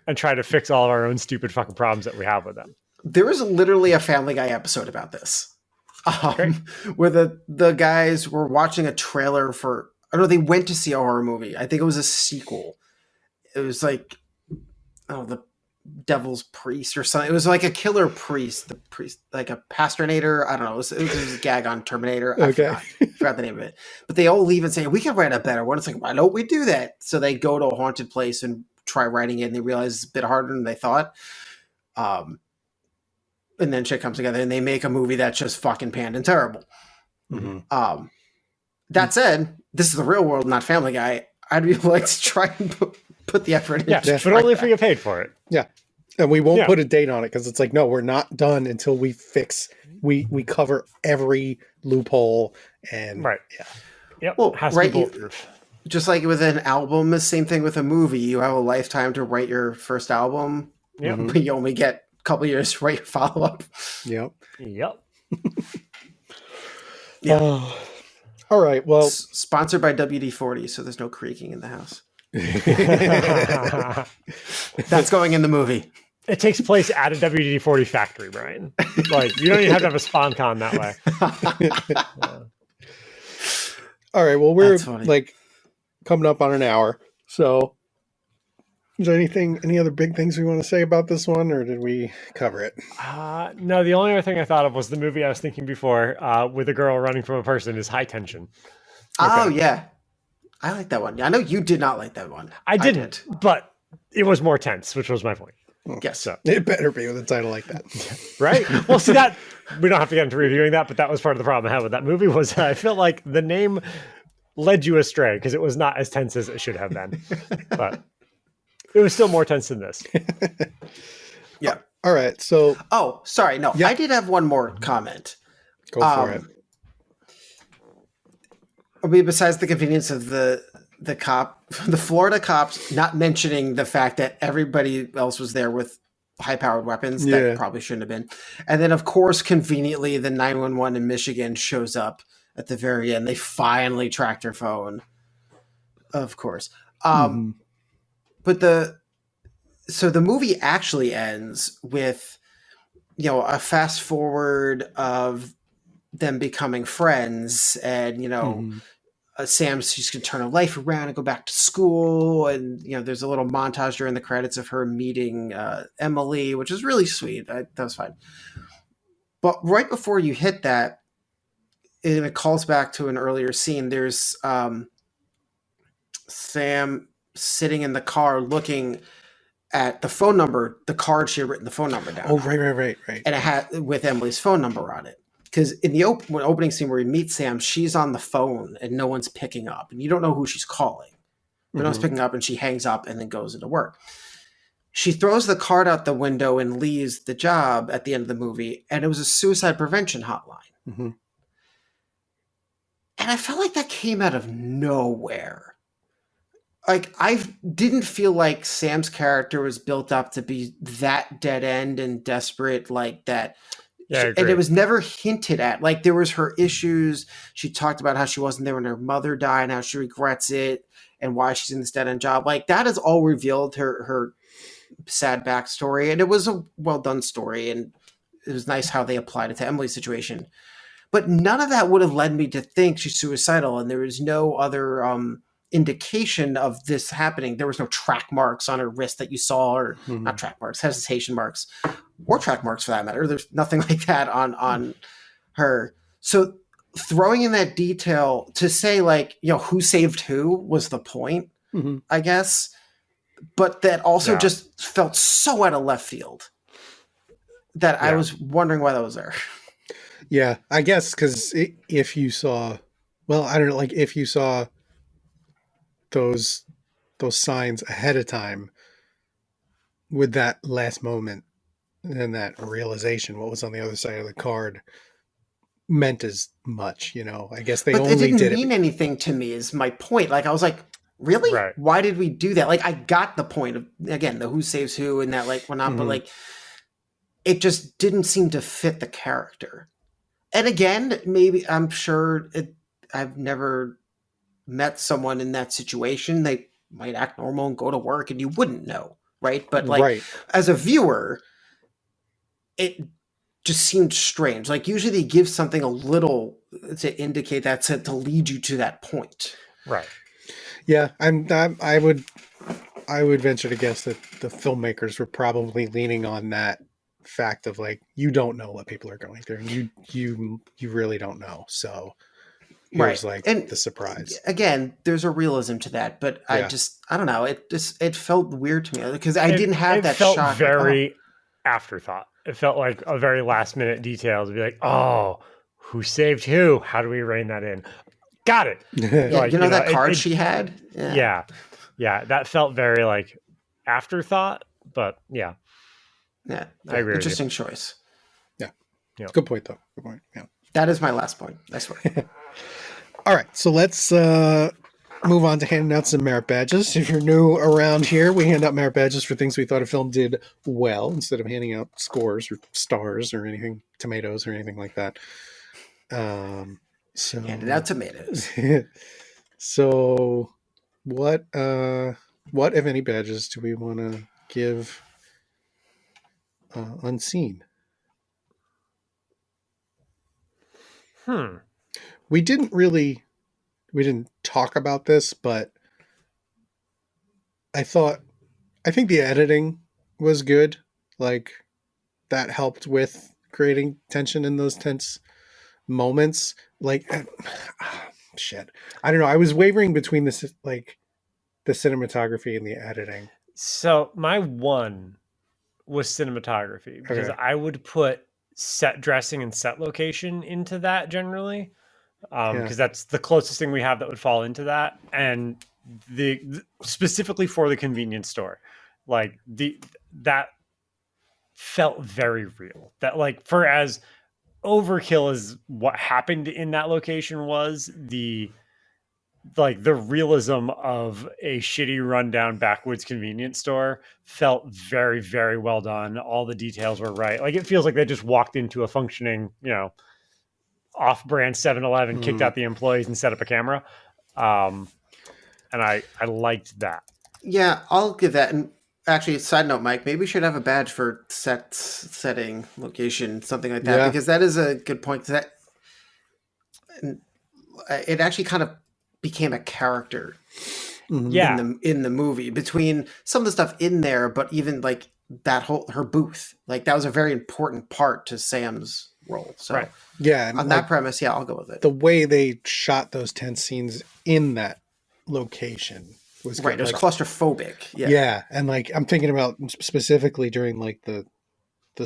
and try to fix all of our own stupid fucking problems that we have with them. There was literally a Family Guy episode about this, where the guys were watching a trailer for. I don't know. They went to see a horror movie. I think it was a sequel. It was like, the Devil's Priest or something. It was like a killer priest, the priest, like a pastorator. I don't know. It was a gag on Terminator. I Okay. forgot the name of it. But they all leave and say, we can write a better one. It's like, why don't we do that? So they go to a haunted place and try writing it, and they realize it's a bit harder than they thought. And then shit comes together, and they make a movie that's just fucking panned and terrible. Mm-hmm. That said, this is the real world, not Family Guy. I'd be like to try and put the effort in. Yeah, but only if we get paid for it. Yeah. And we won't Yeah. put a date on it because it's like, no, we're not done until we we cover every loophole and Right. yeah. Yep. Well, has right, to be bulletproof. Just like with an album, the same thing with a movie. You have a lifetime to write your first album, Yep. Mhm. but you only get a couple years to write your follow up. Yep. Yep. Yeah. All right. Well, Sponsored by WD-40, so there's no creaking in the house. That's going in the movie. It takes place at a WD-40 factory, Brian. Like, you don't even have to have a spawn con that way. all right. Well, we're That's funny. like coming up on an hour. So is there any other big things we want to say about this one, or did we cover it? No, the only other thing I thought of was the movie I was thinking before with a girl running from a person is High Tension. Oh, yeah. I like that one. I know you did not like that one. I didn't, but it was more tense, which was my point. Yes. So, It better be with a title like that. right? Well, see that we don't have to get into reviewing that, but that was part of the problem I had with that movie was I felt like the name led you astray because it was not as tense as it should have been. But it was still more tense than this. Yeah. All right. So Oh, sorry. No, Yeah. I did have one more comment. go for it. I mean, besides the convenience of the Florida cops not mentioning the fact that everybody else was there with high-powered weapons Yeah. that probably shouldn't have been. And then, of course, conveniently, the 911 in Michigan shows up at the very end. They finally tracked her phone, of course. Mhm. But the movie actually ends with, a fast forward of them becoming friends, and Mhm. She's gonna turn her life around and go back to school, and there's a little montage during the credits of her meeting Emily, which is really sweet. That was fine. But right before you hit that, and it calls back to an earlier scene. There's Sam sitting in the car looking at the phone number, the card she had written the phone number down. Oh, right. And it had with Emily's phone number on it. Because in the opening scene where we meet Sam, she's on the phone and no one's picking up, and you don't know who she's calling. But no one's Mhm. picking up, and she hangs up and then goes into work. She throws the card out the window and leaves the job at the end of the movie, and it was a suicide prevention hotline. Mm-hmm. And I felt like that came out of nowhere. Like, I didn't feel like Sam's character was built up to be that dead end and desperate like that. Yeah, And it was never hinted at. Like, there was her issues. She talked about how she wasn't there when her mother died and how she regrets it and why she's in this dead end job. Like, that is all revealed, her sad backstory. And it was a well done story. And it was nice how they applied it to Emily's situation. But none of that would have led me to think she's suicidal. And there was no other indication of this happening. There was no track marks on her wrist that you saw, or not track marks, hesitation marks, or track marks for that matter. There's nothing like that on her. So throwing in that detail to say, like, who saved who was the point, I guess. But that also just felt so out of left field that I was wondering why that was there. Yeah, I guess because if you saw, well, I don't know, like if you saw those signs ahead of time, with that last moment and that realization, what was on the other side of the card meant as much, I guess they only it didn't did mean anything to me is my point. Like, I was like, really? Right. Why did we do that? Like, I got the point of, again, the who saves who and that, like, whatnot, but like, it just didn't seem to fit the character. And again, maybe I'm sure I've never met someone in that situation. They might act normal and go to work and you wouldn't know. Right. But like, as a viewer, it just seemed strange. Like, usually they give something a little to indicate that, to lead you to that point. Right. Yeah. I would venture to guess that the filmmakers were probably leaning on that fact of, like, you don't know what people are going through, and you really don't know, so here's and the surprise. Again, there's a realism to that, but I don't know, it felt weird to me because I didn't have that felt shock. Very afterthought. It felt like a very last minute detail to be like, oh, who saved who, how do we rein that in? Got it. Like, that card she had. Yeah, that felt very like afterthought, but yeah, I agree. Interesting choice. Yeah. Good point, though. Good point. Yeah. That is my last point. I swear. All right, so let's move on to handing out some merit badges. If you're new around here, we hand out merit badges for things we thought a film did well, instead of handing out scores or stars or anything, tomatoes or anything like that. So handing out tomatoes. So, what if any badges do we want to give Unseen? We didn't talk about this, but I think the editing was good. Like, that helped with creating tension in those tense moments. Like, shit, I don't know. I was wavering between the cinematography and the editing. So my one was cinematography, because I would put set dressing and set location into that generally, because that's the closest thing we have that would fall into that. And the specifically for the convenience store, like that felt very real. That, like, for as overkill as what happened in that location was, the realism of a shitty rundown backwoods convenience store felt very, very well done. All the details were right. Like, it feels like they just walked into a functioning, off-brand 7-Eleven, kicked out the employees and set up a camera. And I liked that. Yeah, I'll give that. And actually, side note, Mike, maybe we should have a badge for setting, location, something like that, because that is a good point. That it actually kind of became a character in the movie, between some of the stuff in there, but even like that her booth, like, that was a very important part to Sam's role. So on that premise, I'll go with it. The way they shot those tense scenes in that location was right. It was claustrophobic. And like, I'm thinking about specifically during like the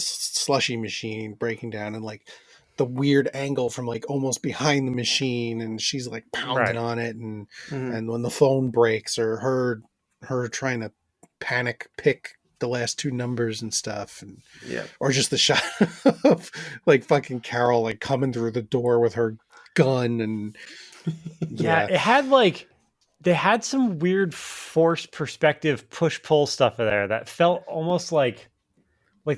slushy machine breaking down, and like the weird angle from like almost behind the machine, and she's like pounding on it, and when the phone breaks, or her trying to panic pick the last two numbers and stuff, and Yeah. or just the shot of like fucking Carol like coming through the door with her gun, and Yeah, it had they had some weird forced perspective push-pull stuff in there that felt almost like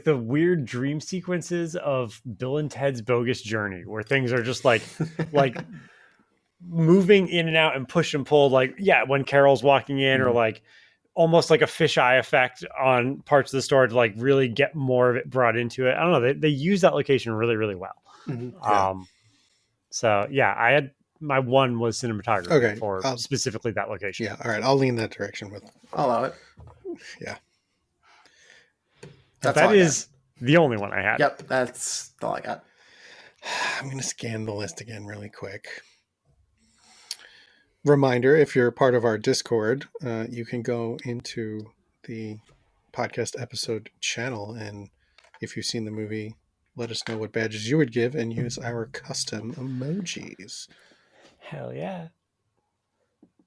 the weird dream sequences of Bill and Ted's Bogus Journey, where things are just like moving in and out and push and pull, like when Carol's walking in, or like almost like a fisheye effect on parts of the store to like really get more of it brought into it. I don't know, they use that location really, really well. So I had my one was cinematography for specifically that location. Yeah, all right, I'll lean that direction with. I'll allow it. Yeah, that is the only one I had. Yep, that's all I got. I'm going to scan the list again really quick. Reminder, if you're part of our Discord, you can go into the podcast episode channel, and if you've seen the movie, let us know what badges you would give and use our custom emojis. Hell yeah.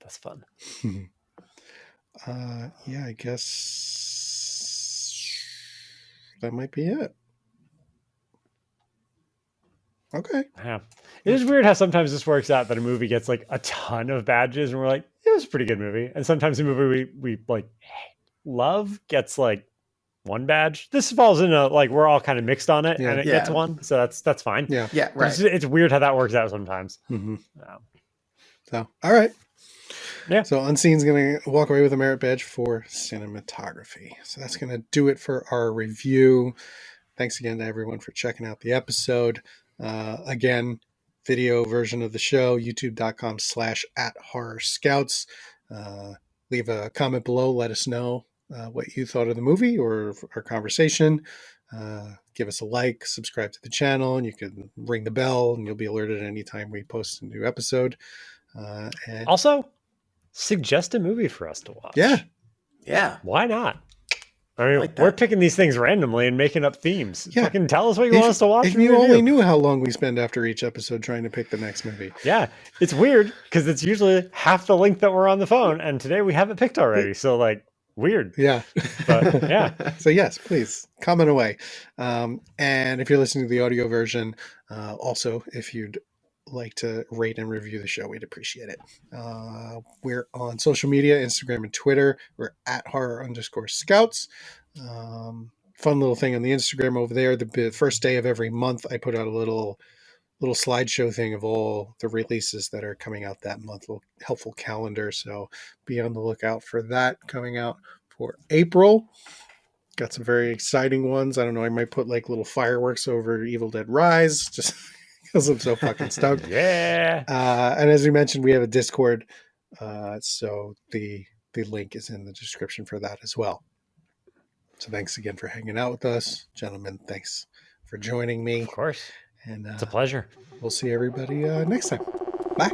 That's fun. I guess that might be it. Okay. Yeah. It is weird how sometimes this works out that a movie gets like a ton of badges and we're like, it was a pretty good movie. And sometimes a movie we like love gets like one badge. This falls into like we're all kind of mixed on it and it gets one. So that's fine. Yeah. Yeah, right. It's weird how that works out sometimes. So, all right. Yeah. So Unseen's going to walk away with a merit badge for cinematography. So that's going to do it for our review. Thanks again to everyone for checking out the episode. Again, video version of the show, youtube.com/@horrorscouts. Leave a comment below. Let us know what you thought of the movie or our conversation. Give us a like, subscribe to the channel, and you can ring the bell and you'll be alerted anytime we post a new episode. And also, suggest a movie for us to watch. Yeah. Why not? I mean, we're picking these things randomly and making up themes. Yeah. Fucking tell us what you want us to watch. If you only knew how long we spend after each episode trying to pick the next movie. Yeah. It's weird because it's usually half the length that we're on the phone. And today we have it picked already. So like weird. Yeah. But yeah. So yes, please comment away. And if you're listening to the audio version, also, if you'd like to rate and review the show, we'd appreciate it. We're on social media, Instagram and Twitter. We're at horror_scouts. Fun little thing on the Instagram over there. The first day of every month, I put out a little slideshow thing of all the releases that are coming out that month, a little helpful calendar. So be on the lookout for that coming out for April. Got some very exciting ones. I don't know, I might put like little fireworks over Evil Dead Rise, just because I'm so fucking stoked. Yeah. And as we mentioned, we have a Discord. So the link is in the description for that as well. So thanks again for hanging out with us. Gentlemen, thanks for joining me. Of course. And it's a pleasure. We'll see everybody next time. Bye.